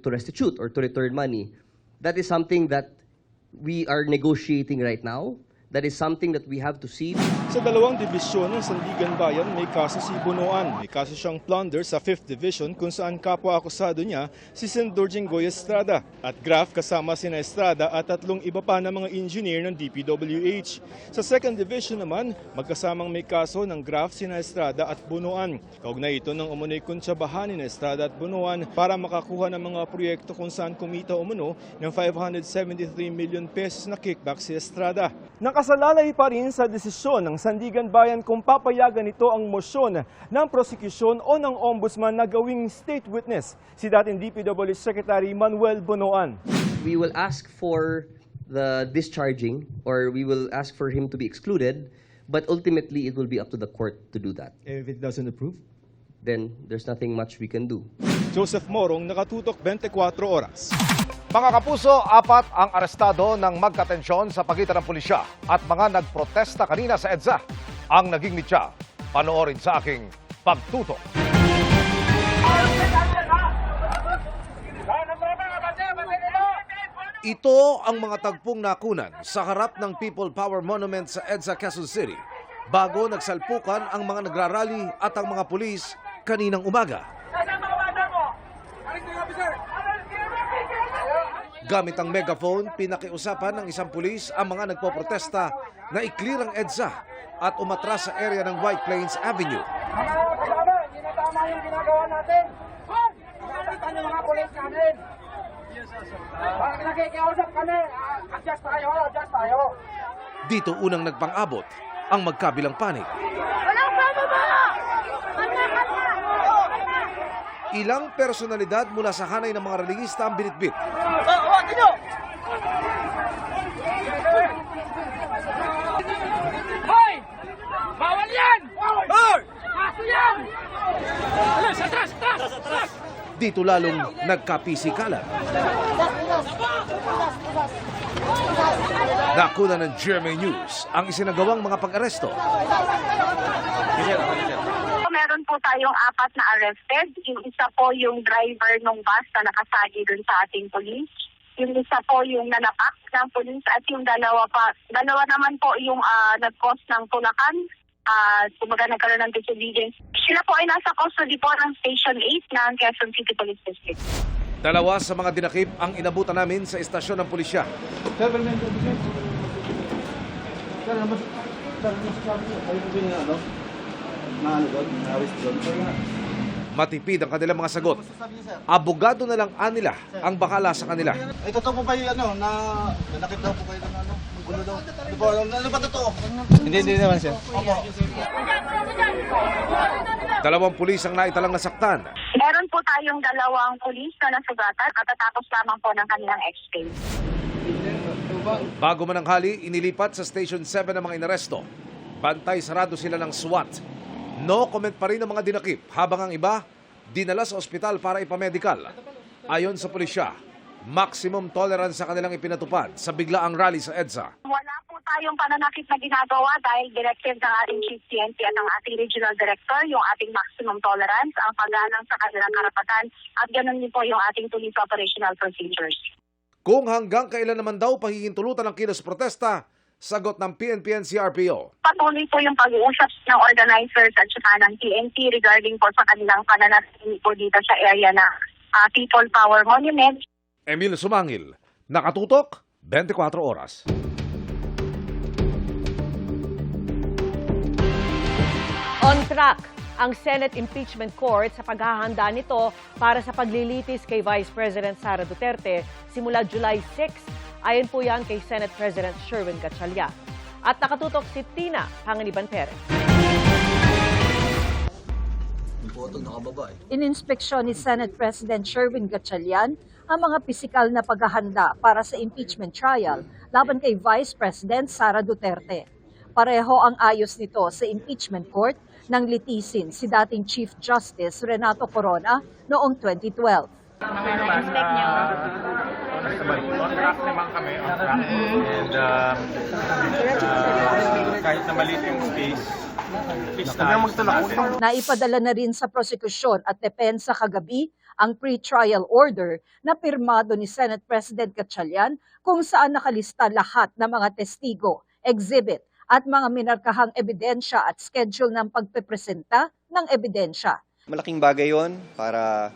restitute or to return money? That is something that we are negotiating right now. That is something that we have to see. Sa dalawang dibisyon ng Sandigan Bayan, may kaso si Bonoan. May kaso siyang plunder sa 5th Division kung saan kapwa-akusado niya si Senador Jinggoy Estrada. At graft kasama sina Estrada at 3 iba pa na mga engineer ng DPWH. Sa 2nd Division naman, magkasamang may kaso ng graft sina Estrada at Bonoan. Kaugnay ito ng umunoy kuntsabahan ni Estrada at Bonoan para makakuha ng mga proyekto kung saan kumita umuno ng 573 million pesos na kickback si Estrada. Nakasalalay pa rin sa desisyon ng Sandigan Bayan kung papayagan ito ang mosyon ng prosecution o ng ombudsman na gawing state witness si dating DPWH Secretary Manuel Bonoan. We will ask for the discharging or we will ask for him to be excluded, but ultimately it will be up to the court to do that. If it doesn't approve? Then there's nothing much we can do. Joseph Morong, Nakatutok, 24 Oras. Mga kapuso, 4 ang arestado ng magkatensyon sa pagitan ng pulisya at mga nagprotesta kanina sa EDSA. Ang naging mitya, panoorin sa aking pagtutok. Ito ang mga tagpong nakunan sa harap ng People Power Monument sa EDSA, Quezon City bago nagsalpukan ang mga nagrarally at ang mga pulis kaninang umaga. Gamit ang megaphone, pinakiusapan ng isang pulis ang mga nagpoprotesta na i-clear ang EDSA at umatras sa area ng White Plains Avenue. Hindi na tama yung ginagawa natin. Nakalitan yung mga pulis namin. Bakit nakikiusap kami? Adjust tayo. Dito unang nagpang-abot ang magkabilang panig. Walang pababa! Ilang personalidad mula sa hanay ng mga relihista ang binitbit. Hoy! Bawal yan! Hoy! Kaso yan! Alas, atras! Dito lalong nagkapisikalan. Nakuna ng GMA News ang isinagawang mga pag-aresto. Meron po tayong 4 na arrested. Yung isa po yung driver ng bus na nakasagi dun sa ating police. Yung isa po yung nanapak ng police at yung dalawa naman po yung nag-cause ng tulakan. Kumbaga nagkaroon ng disobedience. Sila po ay nasa custody po ng Station 8 ng Quezon City Police District. 2 sa mga dinakip ang inabutan namin sa istasyon ng pulisya. Matipid ang kanilang mga sagot. Abogado na lang nila ang bakala sa kanila. Ay, totoo po kayo, na nanakit daw po kayo ng gulo daw. Ano ba totoo? Hindi naman siya. Opo. 2 pulis ang naitalang nasaktan. Meron po tayong 2 pulis na nasugatan at tatapos lamang po ng kanilang ex-pay. Bago mananghali, inilipat sa Station 7 ang mga inaresto. Bantay sarado sila ng SWAT. No comment pa rin ang mga dinakip habang ang iba dinala sa ospital para ipamedikal. Ayon sa pulisya, maximum tolerance sa kanilang ipinatupad sa biglaang rally sa EDSA. Wala po tayong pananakit na ginagawa dahil directive ng ating Chief PNP at ng ating Regional Director yung ating maximum tolerance, ang paggalang sa kanilang karapatan at ganun din po yung ating police operational procedures. Kung hanggang kailan naman daw pahihintulutan ang kilos protesta, Sagot ng PNP-NCRPO. Patuloy po yung pag-uusap ng organizers at saka ng TNT regarding po sa kanilang pananatili po dito sa area na People Power Monument. Emil Sumangil, nakatutok, 24 oras. On track ang Senate Impeachment Court sa paghahanda nito para sa paglilitis kay Vice President Sara Duterte simula July 6. Ayon po yan kay Senate President Sherwin Gatchalian. At nakatutok si Tina Panganiban Perez. Ininspeksyon ni Senate President Sherwin Gatchalian ang mga pisikal na paghahanda para sa impeachment trial laban kay Vice President Sara Duterte. Pareho ang ayos nito sa impeachment court nang litisin si dating Chief Justice Renato Corona noong 2012. Kahit na maliit yung space, Naipadala na rin sa prosekusyon at depensa kagabi ang pre-trial order na pirmado ni Senate President Gatchalian kung saan nakalista lahat ng mga testigo, exhibit at mga minarkahang ebidensya at schedule ng pagpepresenta ng ebidensya. Malaking bagay yon para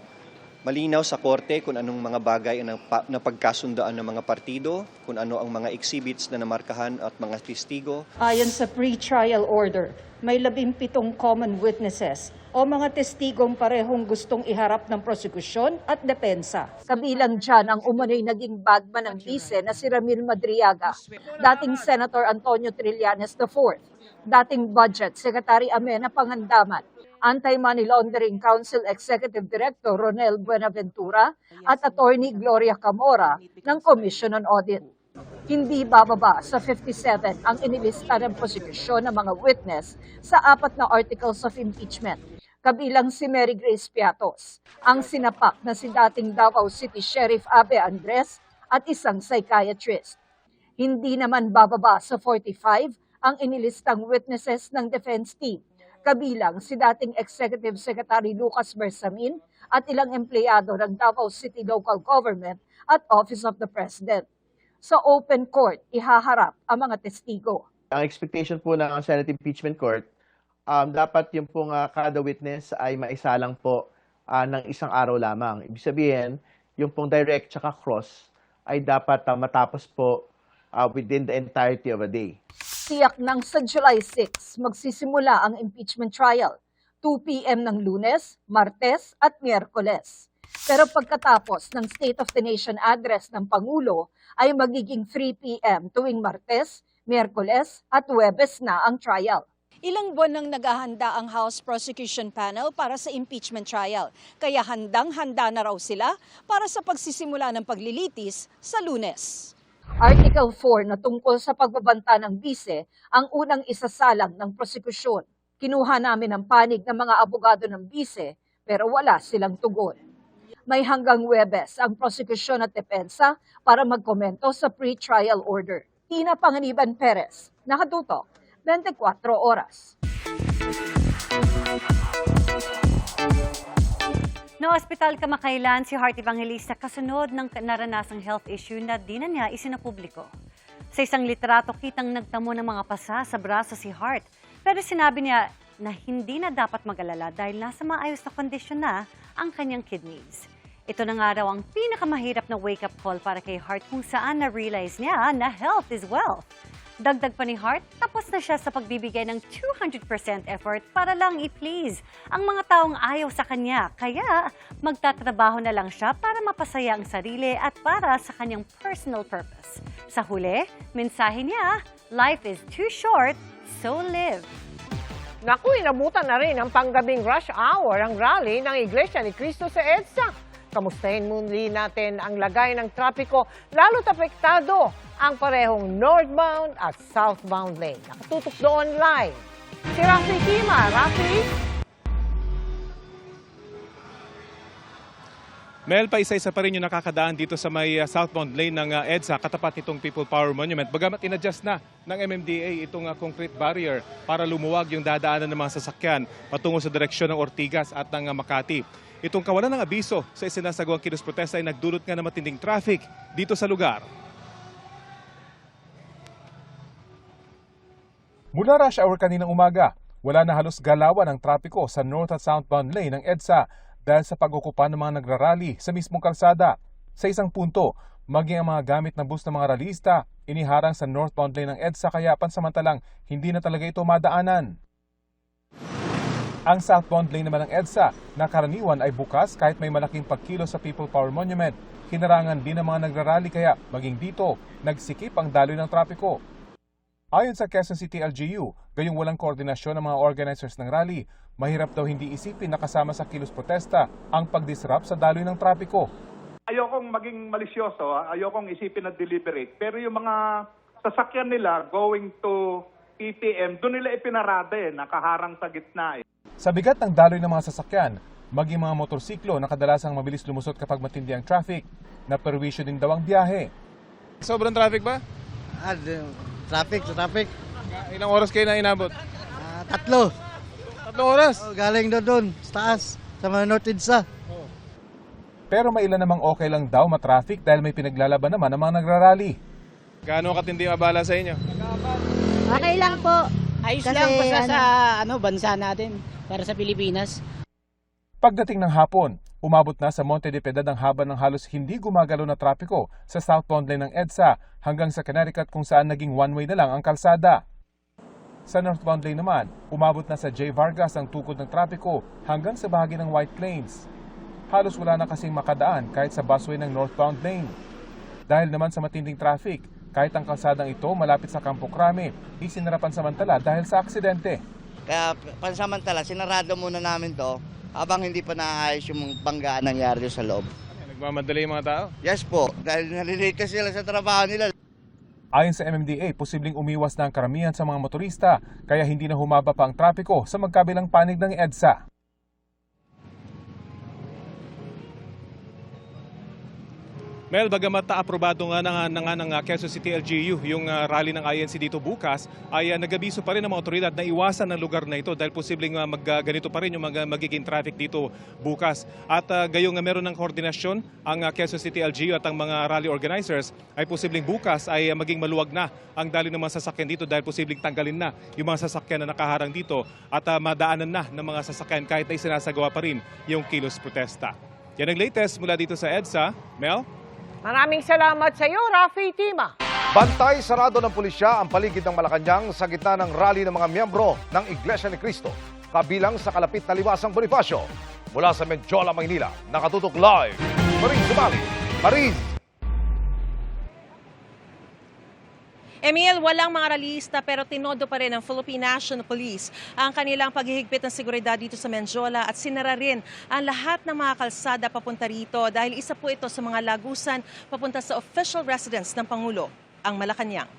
malinaw sa korte kung anong mga bagay ang napagkasundaan ng mga partido, kung ano ang mga exhibits na namarkahan at mga testigo. Ayon sa pre-trial order, may 17 common witnesses o mga testigong parehong gustong iharap ng prosekusyon at depensa. Kabilang dyan ang umano'y naging bagman ng bise na si Ramil Madriaga, dating Senator Antonio Trillanes IV, dating Budget Secretary Amena Pangandaman, Anti-Money Laundering Council Executive Director Ronel Buenaventura at Attorney Gloria Camora ng Commission on Audit. Hindi bababa sa 57 ang inilista ng prosekusyon ng mga witness sa 4 na articles of impeachment, kabilang si Mary Grace Piatos, ang sinapak na si dating Davao City Sheriff Abe Andres at isang psychiatrist. Hindi naman bababa sa 45 ang inilistang witnesses ng defense team, kabilang si dating Executive Secretary Lucas Bersamin at ilang empleyado ng Davao City Local Government at Office of the President. Sa open court, ihaharap ang mga testigo. Ang expectation po ng Senate Impeachment Court, dapat yung pong kada witness ay maisalang po ng isang araw lamang. Ibig sabihin, yung pong direct tsaka cross ay dapat matapos po within the entirety of a day. Tiyak nang sa July 6, magsisimula ang impeachment trial, 2 p.m. ng Lunes, Martes at Miyerkules. Pero pagkatapos ng State of the Nation address ng Pangulo, ay magiging 3 p.m. tuwing Martes, Miyerkules at Huwebes na ang trial. Ilang buwan nang naghahanda ang House Prosecution Panel para sa impeachment trial, kaya handang-handa na raw sila para sa pagsisimula ng paglilitis sa Lunes. Article 4 na tungkol sa pagbabanta ng bise ang unang isasalang ng prosekusyon. Kinuha namin ang panig ng mga abogado ng bise pero wala silang tugon. May hanggang Huwebes ang prosekusyon at depensa para magkomento sa pre-trial order. Tina Panganiban Perez, nakatutok, 24 oras. Na-ospital kamakailan si Heart Evangelista kasunod ng naranasang health issue na di na niya isinapubliko. Sa isang litrato, kitang nagtamo ng mga pasa sa braso si Heart. Pero sinabi niya na hindi na dapat mag-alala dahil nasa maayos na kondisyon na ang kanyang kidneys. Ito na nga raw ang pinakamahirap na wake-up call para kay Heart kung saan na-realize niya na health is wealth. Dagdag pa ni Heart, tapos na siya sa pagbibigay ng 200% effort para lang i-please ang mga taong ayaw sa kanya. Kaya magtatrabaho na lang siya para mapasaya ang sarili at para sa kanyang personal purpose. Sa huli, mensahe niya, life is too short, so live. Naku, inabutan na rin ang panggabing rush hour ang rally ng Iglesia ni Cristo sa EDSA. Kamustahin muli natin ang lagay ng trapiko, lalo't apektado ang parehong northbound at southbound lane. Nakatutok doon live. Si Rafi Tima. Rafi? Mel, paisa-isa pa rin yung nakakadaan dito sa may southbound lane ng EDSA katapat nitong People Power Monument. Bagamat inadjust na ng MMDA itong concrete barrier para lumuwag yung dadaanan ng mga sasakyan patungo sa direksyon ng Ortigas at ng Makati. Itong kawalan ng abiso sa isinasagawang kilos protesta ay nagdulot nga ng matinding traffic dito sa lugar. Mula rush hour kaninang umaga, wala na halos galawan ng trapiko sa north at southbound lane ng EDSA dahil sa pag-okupa ng mga nagrarally sa mismong kalsada. Sa isang punto, maging ang mga gamit ng bus ng mga rallyista iniharang sa northbound lane ng EDSA kaya pansamantalang hindi na talaga ito madaanan. Ang southbound lane naman ng EDSA na karaniwan ay bukas kahit may malaking pagkilo sa People Power Monument. Hinarangan din ng mga nagrarally kaya maging dito nagsikip ang daloy ng trapiko. Ayon sa Quezon City LGU, gayong walang koordinasyon ng mga organizers ng rally, mahirap daw hindi isipin na kasama sa kilos protesta ang pagdisrupt sa daloy ng trapiko. Ayokong maging malisyoso, ayokong isipin na deliberate, pero yung mga sasakyan nila going to PTM, doon nila ipinarada nakaharang sa gitna. Sa bigat ng daloy ng mga sasakyan, maging mga motorsiklo na kadalasang mabilis lumusot kapag matindi ang traffic, na perwisyo din daw ang biyahe. Sobrang traffic ba? Traffic. Ilang oras kayo na inabot? 3. 3 oras? Galing doon, sa taas, sa mga North EDSA. Pero may ilan namang okay lang daw matraffic dahil may pinaglalaban naman ang mga nagrarally. Gaano katindi ang abala sa inyo? Okay lang po. Ayos Kasi, lang basta sa bansa natin, para sa Pilipinas. Pagdating ng hapon, umabot na sa Monte de Piedad ang haba ng halos hindi gumagalaw na trapiko sa southbound lane ng EDSA hanggang sa Connecticut kung saan naging one-way na lang ang kalsada. Sa northbound lane naman, umabot na sa J. Vargas ang tukod ng trapiko hanggang sa bahagi ng White Plains. Halos wala na kasing makadaan kahit sa busway ng northbound lane. Dahil naman sa matinding traffic, kahit ang kalsadang ito malapit sa Campo Crame, isinarapan samantala dahil sa aksidente. Kaya pansamantala, sinarado muna namin to habang hindi pa naayos yung banggaan nangyari sa loob. Nagmamadali yung mga tao? Yes po, dahil nalilate sila sa trabaho nila. Ayon sa MMDA, posibleng umiwas na ang karamihan sa mga motorista kaya hindi na humaba pa ang trapiko sa magkabilang panig ng EDSA. Mel, bagamat aprobado nga ng Quezon City LGU yung rally ng INC dito bukas, ay nagabiso pa rin ang mga otoridad na iwasan ang lugar na ito dahil posibleng ganito pa rin yung magiging traffic dito bukas. At gayong meron ng koordinasyon ang Quezon City LGU at ang mga rally organizers ay posibleng bukas ay maging maluwag na ang daloy ng mga sasakyan dito dahil posibleng tanggalin na yung mga sasakyan na nakaharang dito at madaanan na ng mga sasakyan kahit ay sinasagawa pa rin yung kilos protesta. Yan ang latest mula dito sa EDSA. Mel? Maraming salamat sa iyo, Rafi Tima. Bantay sarado ng pulisya ang paligid ng Malacanang sa gitna ng rally ng mga miyembro ng Iglesia ni Cristo, kabilang sa kalapit na liwasang Bonifacio. Mula sa Medjola, Maynila, nakatutok live, Maris Sumali. Maris! Emil, walang mga rallyista pero tinodo pa rin ng Philippine National Police ang kanilang paghihigpit ng seguridad dito sa Medjola at sinara rin ang lahat ng mga kalsada papunta rito dahil isa po ito sa mga lagusan papunta sa official residence ng Pangulo, ang Malacanang.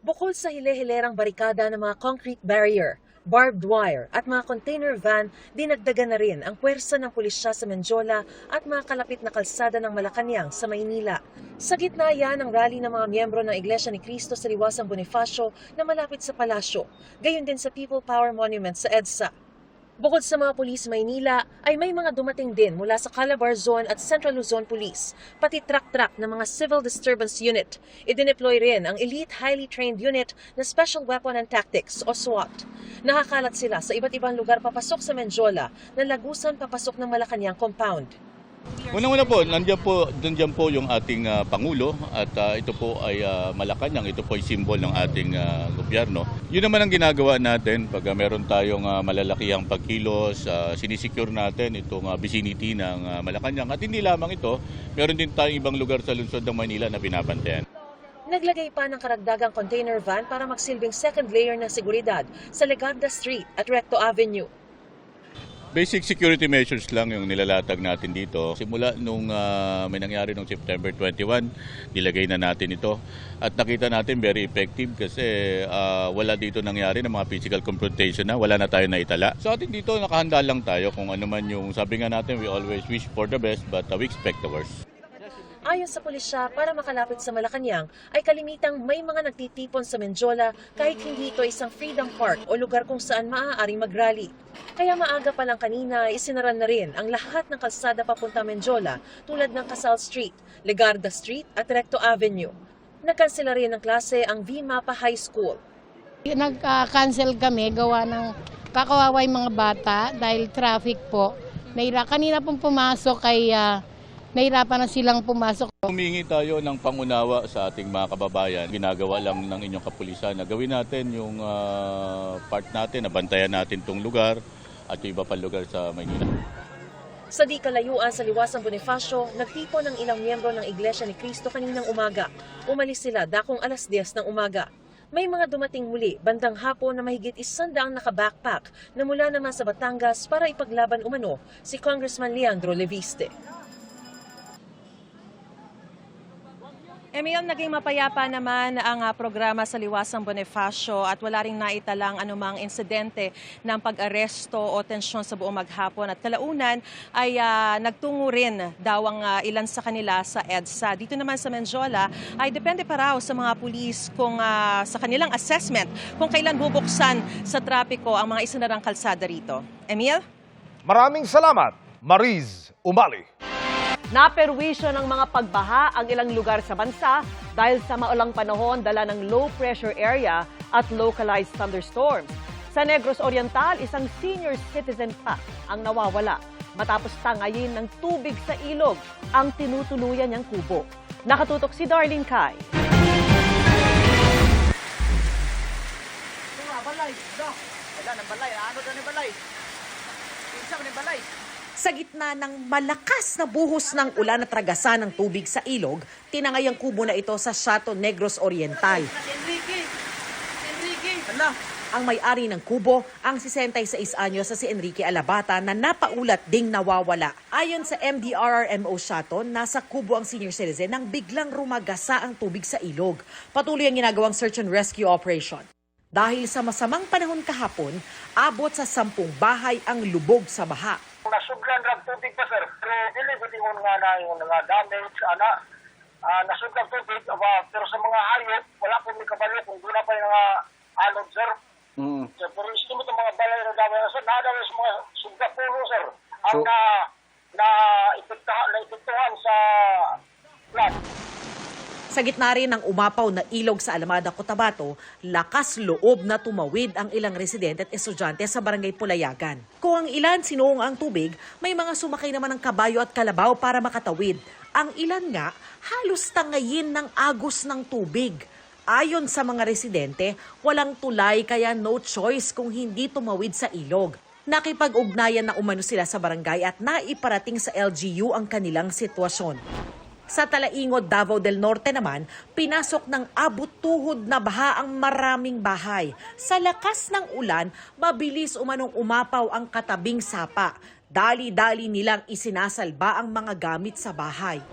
Bukod sa hile-hilerang barikada ng mga concrete barrier, barbed wire at mga container van, dinagdagan na rin ang puwersa ng pulisya sa Medjola at mga kalapit na kalsada ng Malacanang sa Maynila. Sa gitna yan ang rally ng mga miyembro ng Iglesia ni Cristo sa liwasang Bonifacio na malapit sa palasyo, gayon din sa People Power Monument sa EDSA. Bukod sa mga pulis Maynila, ay may mga dumating din mula sa Calabar Zone at Central Luzon Police, pati truck-truck ng mga Civil Disturbance Unit. Idineploy rin ang Elite Highly Trained Unit na Special Weapon and Tactics o SWAT. Nakakalat sila sa iba't ibang lugar papasok sa Medjola na lagusan papasok ng Malacanang compound. Unang-una po, nandiyan po yung ating Pangulo at ito po ay Malacanang, ito po ay simbol ng ating gobyerno. Yun naman ang ginagawa natin pag meron tayong malalakihang pagkilos, sinisecure natin itong vicinity ng Malacanang. At hindi lamang ito, meron din tayong ibang lugar sa lungsod ng Manila na binabantayan. Naglagay pa ng karagdagang container van para magsilbing second layer ng seguridad sa Legarda Street at Recto Avenue. Basic security measures lang yung nilalatag natin dito. Simula nung may nangyari noong September 21, nilagay na natin ito. At nakita natin very effective kasi wala dito nangyari ng mga physical confrontation na, wala na tayo naitala. So atin dito nakahanda lang tayo kung ano man yung sabi nga natin, we always wish for the best but we expect the worst. Ayon sa pulisya, para makalapit sa Malacanang ay kalimitang may mga nagtitipon sa Medjola kahit hindi ito isang Freedom Park o lugar kung saan maaaring mag-rally. Kaya maaga pa lang kanina, isinara na rin ang lahat ng kalsada papunta Medjola tulad ng Casal Street, Legarda Street at Recto Avenue. Nakansela rin ng klase ang V-MAPA High School. Nag-cancel kami gawa ng kakawaway mga bata dahil traffic po. Kanina pong pumasok ay nahirapan na silang pumasok. Humingi tayo ng pangunawa sa ating mga kababayan. Ginagawa lang ng inyong kapulisan na gawin natin yung part natin, nabantayan natin itong lugar at yung iba pang lugar sa Maynila. Sa di kalayuan sa Liwasang Bonifacio, nagtipon ng ilang miyembro ng Iglesia ni Cristo kaninang umaga. Umalis sila dakong alas 10 ng umaga. May mga dumating muli bandang hapon na mahigit 100 naka-backpack na mula naman sa Batangas para ipaglaban umano si Congressman Leandro Leviste. Emil, naging mapayapa naman ang programa sa Liwasang Bonifacio at wala ring naitalang anumang insidente ng pag-aresto o tensyon sa buong maghapon. At kalaunan ay nagtungo rin daw ang ilan sa kanila sa EDSA. Dito naman sa Menjola ay depende pa raw sa mga pulis kung sa kanilang assessment kung kailan bubuksan sa trapiko ang mga isinarang kalsada rito. Emil? Maraming salamat, Mariz Umali. Naperwisyo ng mga pagbaha ang ilang lugar sa bansa dahil sa maulang panahon dala ng low pressure area at localized thunderstorms. Sa Negros Oriental, isang senior citizen pa ang nawawala matapos tangayin ng tubig sa ilog ang tinutuluyan niyang kubo. Nakatutok si Darlene Kai. Sa gitna ng malakas na buhos ng ulan at tragasan ng tubig sa ilog, tinangay ang kubo na ito sa Chateau Negros Oriental. Ang may-ari ng kubo, ang 66 anyos na si Enrique Alabata na napaulat ding nawawala. Ayon sa MDRRMO Chateau, nasa kubo ang senior citizen nang biglang rumagasa ang tubig sa ilog. Patuloy ang ginagawang search and rescue operation. Dahil sa masamang panahon kahapon, abot sa 10 bahay ang lubog sa baha. Nasuglan rag tubig pa sir, pero dili bitingon nga na yung mga damage, nasuglan tubig, pero sa mga hayop, wala po may kabalo kung doon na pa yung mga anod sir. So, pero istimot ang mga balay na dami na sir, nadawin sa mga sugda puno sir, ang naipektuhan sa flood. Sa gitna rin ng umapaw na ilog sa Alamada, Cotabato, lakas loob na tumawid ang ilang residente at estudyante sa barangay Pulayagan. Kung ang ilan sinuong ang tubig, may mga sumakay naman ng kabayo at kalabaw para makatawid. Ang ilan nga, halos tangayin ng agos ng tubig. Ayon sa mga residente, walang tulay kaya no choice kung hindi tumawid sa ilog. Nakipag-ugnayan na umano sila sa barangay at naiparating sa LGU ang kanilang sitwasyon. Sa Talaingod, Davao del Norte naman, pinasok ng abot-tuhod na baha ang maraming bahay. Sa lakas ng ulan, mabilis umanong umapaw ang katabing sapa. Dali-dali nilang isinasalba ang mga gamit sa bahay.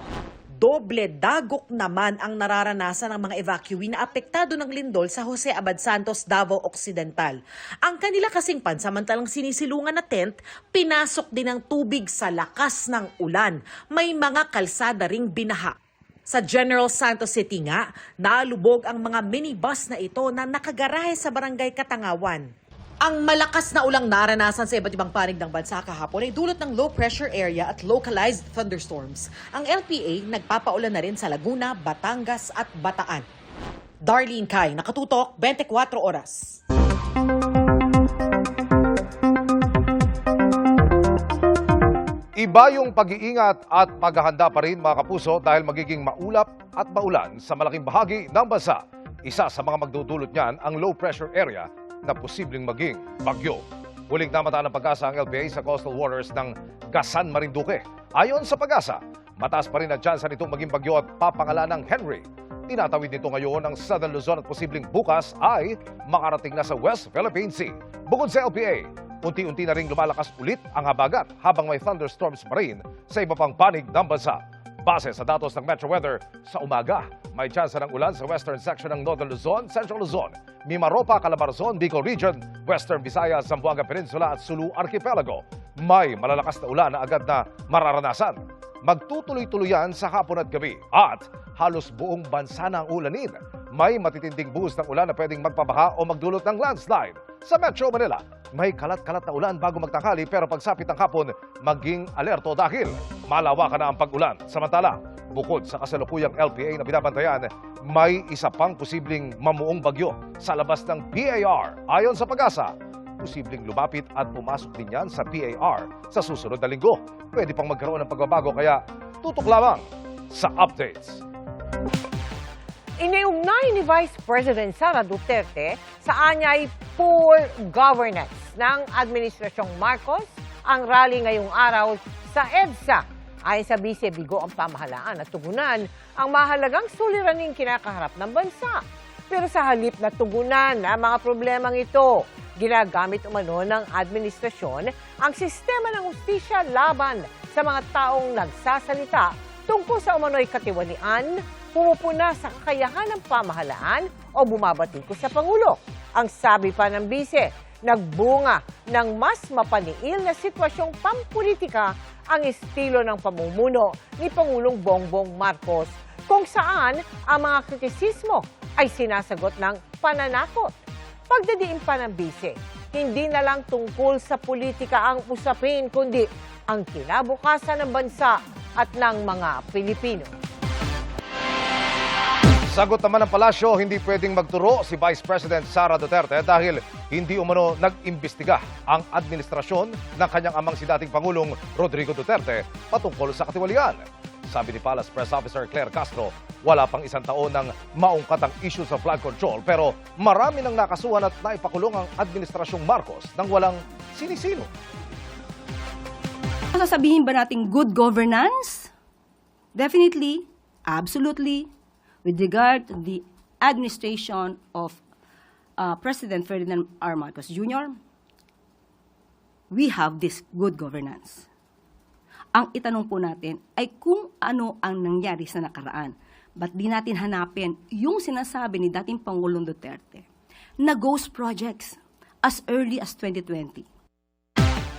Doble dagok naman ang nararanasan ng mga evacuee na apektado ng lindol sa Jose Abad Santos, Davao Occidental. Ang kanila kasing pansamantalang sinisilungan na tent, pinasok din ng tubig sa lakas ng ulan. May mga kalsada ring binaha. Sa General Santos City nga, nalubog ang mga minibus na ito na nakagarahe sa barangay Katangawan. Ang malakas na ulang naranasan sa iba't ibang panig ng bansa kahapon ay dulot ng low pressure area at localized thunderstorms. Ang LPA nagpapaulan na rin sa Laguna, Batangas at Bataan. Darlene Kai, nakatutok, 24 oras. Iba yung pag-iingat at paghahanda pa rin mga kapuso dahil magiging maulap at maulan sa malaking bahagi ng bansa. Isa sa mga magdudulot niyan ang low pressure area na posibleng maging bagyo. Huling namataan ng Pag-asa ang LPA sa coastal waters ng Gasan, Marinduque. Ayon sa Pag-asa, mataas pa rin ang tsansa nitong maging bagyo at papangalanang Henry. Tinatawid nito ngayon ang Southern Luzon at posibleng bukas ay makarating na sa West Philippine Sea. Bukod sa LPA, unti-unti na rin lumalakas ulit ang habagat habang may thunderstorms pa rin sa iba pang panig ng bansa. Base sa datos ng Metro Weather, sa umaga, may tsansa ng ulan sa western section ng Northern Luzon, Central Luzon, Mimaropa, Calabarzon, Bicol Region, Western Visayas, Zamboanga Peninsula at Sulu Archipelago. May malalakas na ulan na agad na mararanasan. Magtutuloy-tuloyan sa hapon at gabi at halos buong bansa na ang ulanin. May matitinding buhos ng ulan na pwedeng magpabaha o magdulot ng landslide. Sa Metro Manila, may kalat-kalat na ulan bago magtanghali pero pagsapit ng hapon, maging alerto dahil malawakan na ang pag-ulan. Samantala, Bukod sa kasalukuyang LPA na binabantayan, may isa pang posibleng mamuong bagyo sa labas ng PAR. Ayon sa Pag-asa, posibleng lumapit at pumasok din yan sa PAR sa susunod na linggo. Pwede pang magkaroon ng pagbabago kaya tutok lamang sa updates. Iniugnay ni Vice President Sara Duterte sa anyay poor governance ng Administrasyong Marcos ang rally ngayong araw sa EDSA. Ayon sa Vice, bigo ang pamahalaan at tugunan ang mahalagang suliraning kinakaharap ng bansa. Pero sa halip na tugunan ang mga problemang ito, ginagamit umano ng administrasyon ang sistema ng hustisya laban sa mga taong nagsasalita tungkol sa umano'y katiwalian, pumupuna sa kakayahan ng pamahalaan o bumabatiko sa Pangulo. Ang sabi pa ng Vice, nagbunga ng mas mapaniil na sitwasyong pampolitika ang estilo ng pamumuno ni Pangulong Bongbong Marcos, kung saan ang mga kritisismo ay sinasagot ng pananakot. Pagdadiin pa ng Vice, hindi na lang tungkol sa politika ang usapin, kundi ang kinabukasan ng bansa at ng mga Pilipino. Sagot naman ng palasyo, hindi pwedeng magturo si Vice President Sara Duterte dahil hindi umano nag-imbestiga ang administrasyon ng kanyang amang si dating Pangulong Rodrigo Duterte patungkol sa katiwalian. Sabi ni Palace Press Officer Claire Castro, wala pang isang taon ng maungkat ang issue sa flood control pero marami nang nakasuhan at naipakulong ang administrasyong Marcos nang walang sinisino. Sasabihin ba nating good governance? Definitely, absolutely. With regard to the administration of President Ferdinand R. Marcos Jr., we have this good governance. Ang itanong po natin ay kung ano ang nangyari sa nakaraan. Ba't di natin hanapin yung sinasabi ni dating Pangulong Duterte na ghost projects as early as 2020?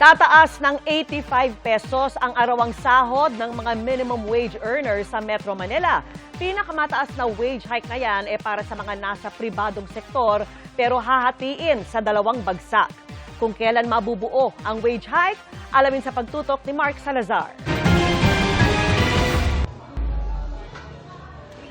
Tataas ng 85 pesos ang arawang sahod ng mga minimum wage earners sa Metro Manila. Pinakamataas na wage hike na yan para sa mga nasa pribadong sektor pero hahatiin sa dalawang bagsak. Kung kailan mabubuo ang wage hike, alamin sa pagtutok ni Mark Salazar.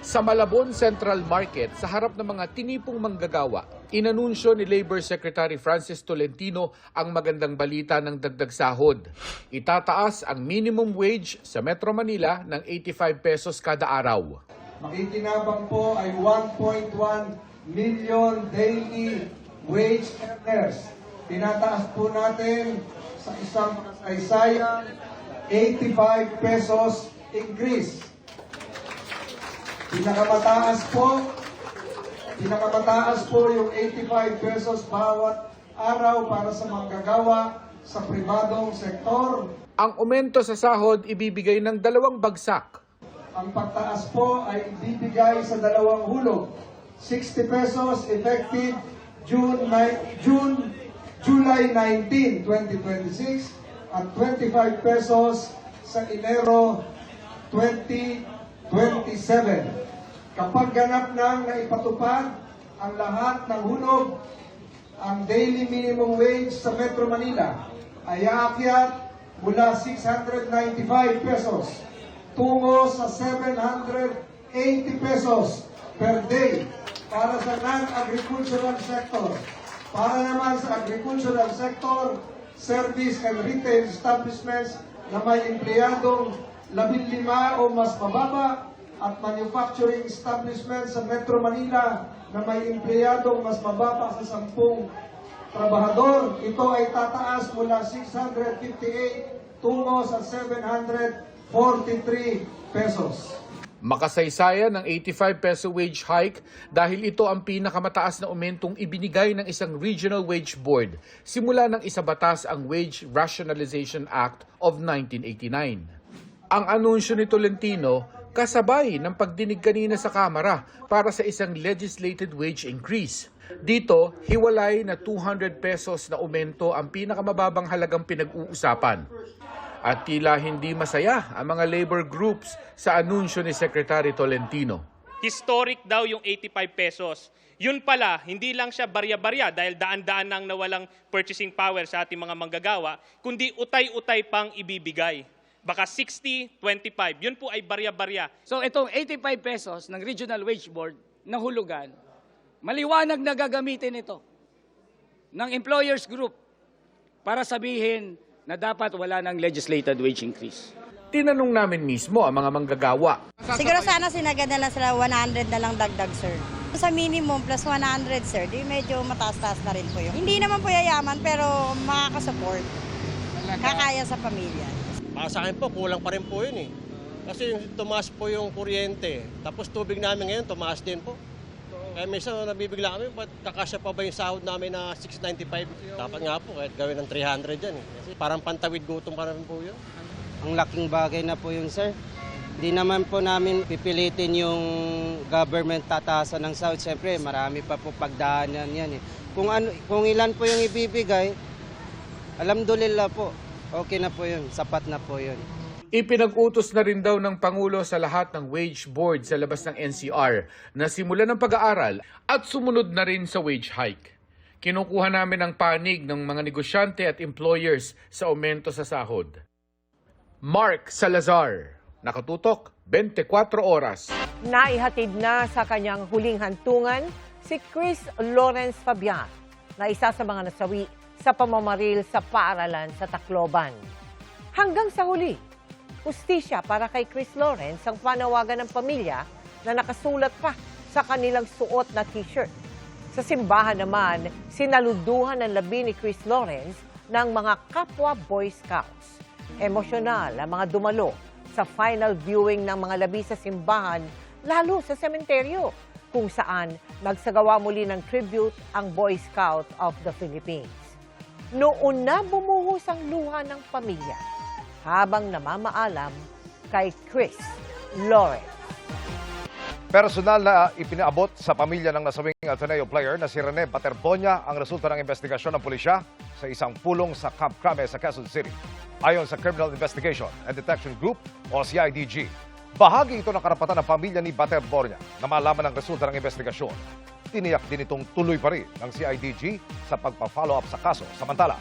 Sa Malabon Central Market, sa harap ng mga tinipong manggagawa, inanunsyo ni Labor Secretary Francis Tolentino ang magandang balita ng dagdag sahod. Itataas ang minimum wage sa Metro Manila ng 85 pesos kada araw. Makikinabang po ay 1.1 million daily wage earners. Tinataas po natin sa isang kasaysayang 85 pesos increase. Pinakamataas po yung 85 pesos bawat araw para sa manggagawa sa pribadong sektor. Ang aumento sa sahod ibibigay ng dalawang bagsak. Ang pagtaas po ay ibibigay sa dalawang hulog. 60 pesos effective July 19, 2026 at 25 pesos sa Enero 2027. Kapag ganap nang naipatupad ang lahat ng hulog, ang daily minimum wage sa Metro Manila ay aakyat mula 695 pesos tungo sa 780 pesos per day para sa non-agricultural sector. Para naman sa agricultural sector, service and retail establishments na may empleyadong 15 o mas mababa at manufacturing establishments sa Metro Manila na may empleyadong mas mababa sa 10 trabahador, ito ay tataas mula 658 tungo sa 743 pesos. Makasaysayan ng 85 peso wage hike dahil ito ang pinakamataas na aumentong ibinigay ng isang regional wage board simula ng isabatas ang Wage Rationalization Act of 1989. Ang anunsyo ni Tolentino kasabay ng pagdinig kanina sa Kamara para sa isang legislated wage increase. Dito, hiwalay na 200 pesos na aumento ang pinakamababang halagang pinag-uusapan. At tila hindi masaya ang mga labor groups sa anunsyo ni Secretary Tolentino. Historic daw yung 85 pesos. Yun pala, hindi lang siya barya-barya dahil daan-daan nang nawalang purchasing power sa ating mga manggagawa, kundi utay-utay pang ibibigay. baka 60-25. Yun po ay barya-barya. So itong 85 pesos ng Regional Wage Board na hulugan, maliwanag na gagamitin ito ng employers group para sabihin na dapat wala ng legislated wage increase. Tinanong namin mismo ang mga manggagawa. Siguro sana sinagad na lang sila 100 na lang dagdag, sir. Sa minimum plus 100, sir, di medyo mataas-taas na rin po yun. Hindi naman po yayaman, pero makakasupport. Kakaya sa pamilya. Para sa akin po, kulang pa rin po yun eh. Kasi tumaas po yung kuryente. Tapos tubig namin ngayon, tumaas din po. Kaya minsan nabibigla kami, ba't kakasya pa ba yung sahod namin na 695? Dapat nga po, kahit gawin ng 300 yan eh. Kasi parang pantawid gutom pa rin po yun. Ang laking bagay na po yun, sir. Hindi naman po namin pipilitin yung government tatasan ng sahod. Siyempre, marami pa po pagdaanan yan eh. Kung ilan po yung ibibigay, alhamdulillah po. Okay na po yun, sapat na po yun. Ipinag-utos na rin daw ng Pangulo sa lahat ng wage board sa labas ng NCR na simulan ng pag-aaral at sumunod na rin sa wage hike. Kinukuha namin ang panig ng mga negosyante at employers sa aumento sa sahod. Mark Salazar, nakatutok, 24 oras. Naihatid na sa kanyang huling hantungan si Chris Lawrence Fabian na isa sa mga nasawi sa pamamaril sa paaralan sa Tacloban. Hanggang sa huli, hustisya para kay Chris Lawrence ang panawagan ng pamilya na nakasulat pa sa kanilang suot na t-shirt. Sa simbahan naman, sinaluduhan ng labi ni Chris Lawrence ng mga kapwa Boy Scouts. Emosyonal ang mga dumalo sa final viewing ng mga labi sa simbahan, lalo sa sementeryo, kung saan nagsagawa muli ng tribute ang Boy Scout of the Philippines. Noon na bumuhos ang luha ng pamilya habang namamaalam kay Chris Lawrence. Personal na ipinaabot sa pamilya ng nasawing Ateneo player na si Rene Baterbonia ang resulta ng investigasyon ng pulisya sa isang pulong sa Camp Crame sa Quezon City. Ayon sa Criminal Investigation and Detection Group o CIDG, bahagi ito ng karapatan ng pamilya ni Baterbonia na malaman ang resulta ng investigasyon. Tiniyak din itong tuloy pa rin ng CIDG sa pagpa-follow up sa kaso. Samantala,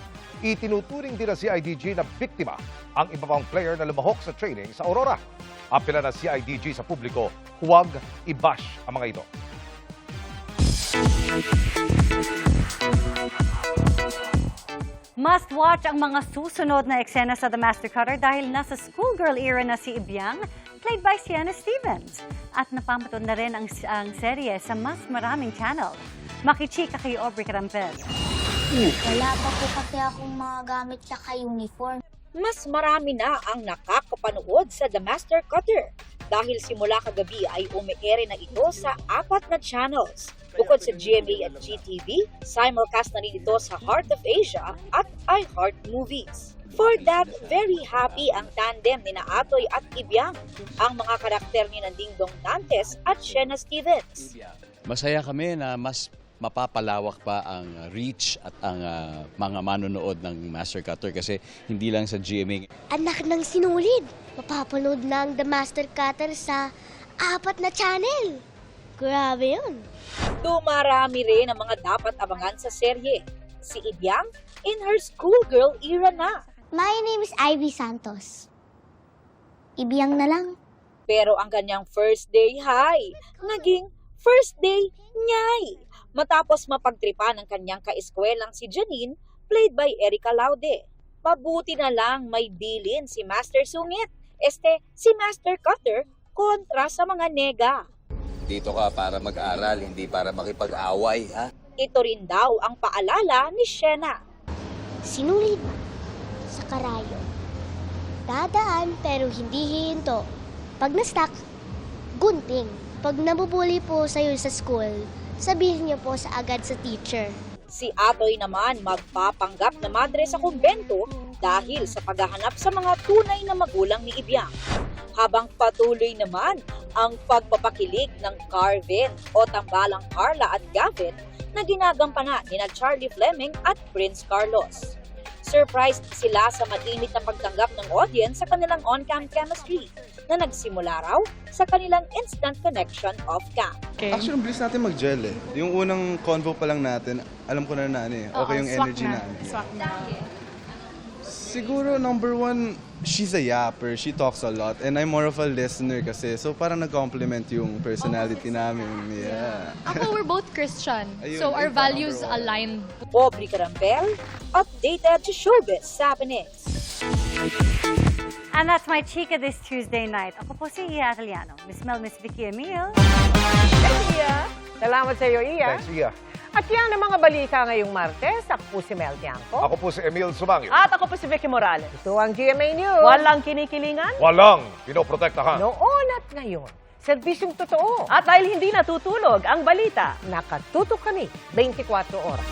itinuturing din ng CIDG na biktima ang iba pang player na lumahok sa training sa Aurora. Apela ng CIDG sa publiko, huwag i-bash ang mga ito. Must watch ang mga susunod na eksena sa The Master Cutter dahil nasa schoolgirl era na si Ibiang, played by Sienna Stevens. At napamaton na rin ang serye sa mas maraming channel. Makichika kay Aubrey Carampel. Wala pa po kasi akong mga gamit sa uniform. Mas marami na ang nakakapanood sa The Master Cutter dahil simula kagabi ay umiere na ito sa 4 na channels. Bukod sa GMA at GTV, simulcast na rin ito sa Heart of Asia at iHeart Movies. For that, very happy ang tandem ni Atoy at Ibiang, ang mga karakter ni Dingdong Dantes at Sienna Stevens. Masaya kami na mas mapapalawak pa ang reach at ang mga manonood ng Master Cutter kasi hindi lang sa GMA. Anak ng sinulid, mapapanood ng The Master Cutter sa 4 na channel. Grabe yun. Dumarami rin ang mga dapat abangan sa serye. Si Ibiang in her schoolgirl era na. My name is Ivy Santos. Ibiang na lang. Pero ang kanyang first day high, naging first day nyay. Matapos mapagtripa ng kanyang kaeskwelang si Janine, played by Erica Laude. Mabuti na lang may bilin si Master Sungit, si Master Cutter, kontra sa mga nega. Dito ka para mag-aral, hindi para makipag-away, ha? Ito rin daw ang paalala ni Sienna. Sinulid sa karayo. Dadaan pero hindi hihinto. Pag na-stuck, gunting. Pag nabubuli po sa'yo sa school, sabihin niyo po sa agad sa teacher. Si Atoy naman magpapanggap na madre sa kumbento dahil sa paghahanap sa mga tunay na magulang ni Ibiang. Habang patuloy naman ang pagpapakilig ng Carvin o tambalang Carla at Gavin na ginagampanan ni Charlie Fleming at Prince Carlos. Surprised sila sa mainit na pagtanggap ng audience sa kanilang on-cam chemistry na nagsimula raw sa kanilang instant connection off-cam. Actually, ang bilis natin mag-gel eh. Yung unang convo pa lang natin, alam ko na okay yung energy namin. Swak na. Siguro number one, she's a yapper. She talks a lot. And I'm more of a listener kasi. So parang nag-complement yung personality namin. Yeah. Ako, we're both Christian. Ayun, So our ayun pa, values number one. align. Aubrey Carampel, updated to showbiz happenings. And that's my chika this Tuesday night. Ako po si Iya Italiano. Miss Mel, Miss Vicky Emil. Iya. Salamat sa iyo, Iya. Thanks, Iya. At yan ang mga balita ngayong Martes. Ako po si Mel Tiangco. Ako po si Emil Sumangyo. At ako po si Vicky Morales. Ito ang GMA News. Walang kinikilingan. Walang pinoprotektahan. Noon at ngayon, serbisyong totoo. At dahil hindi natutulog ang balita, Nakatutok kami 24 oras.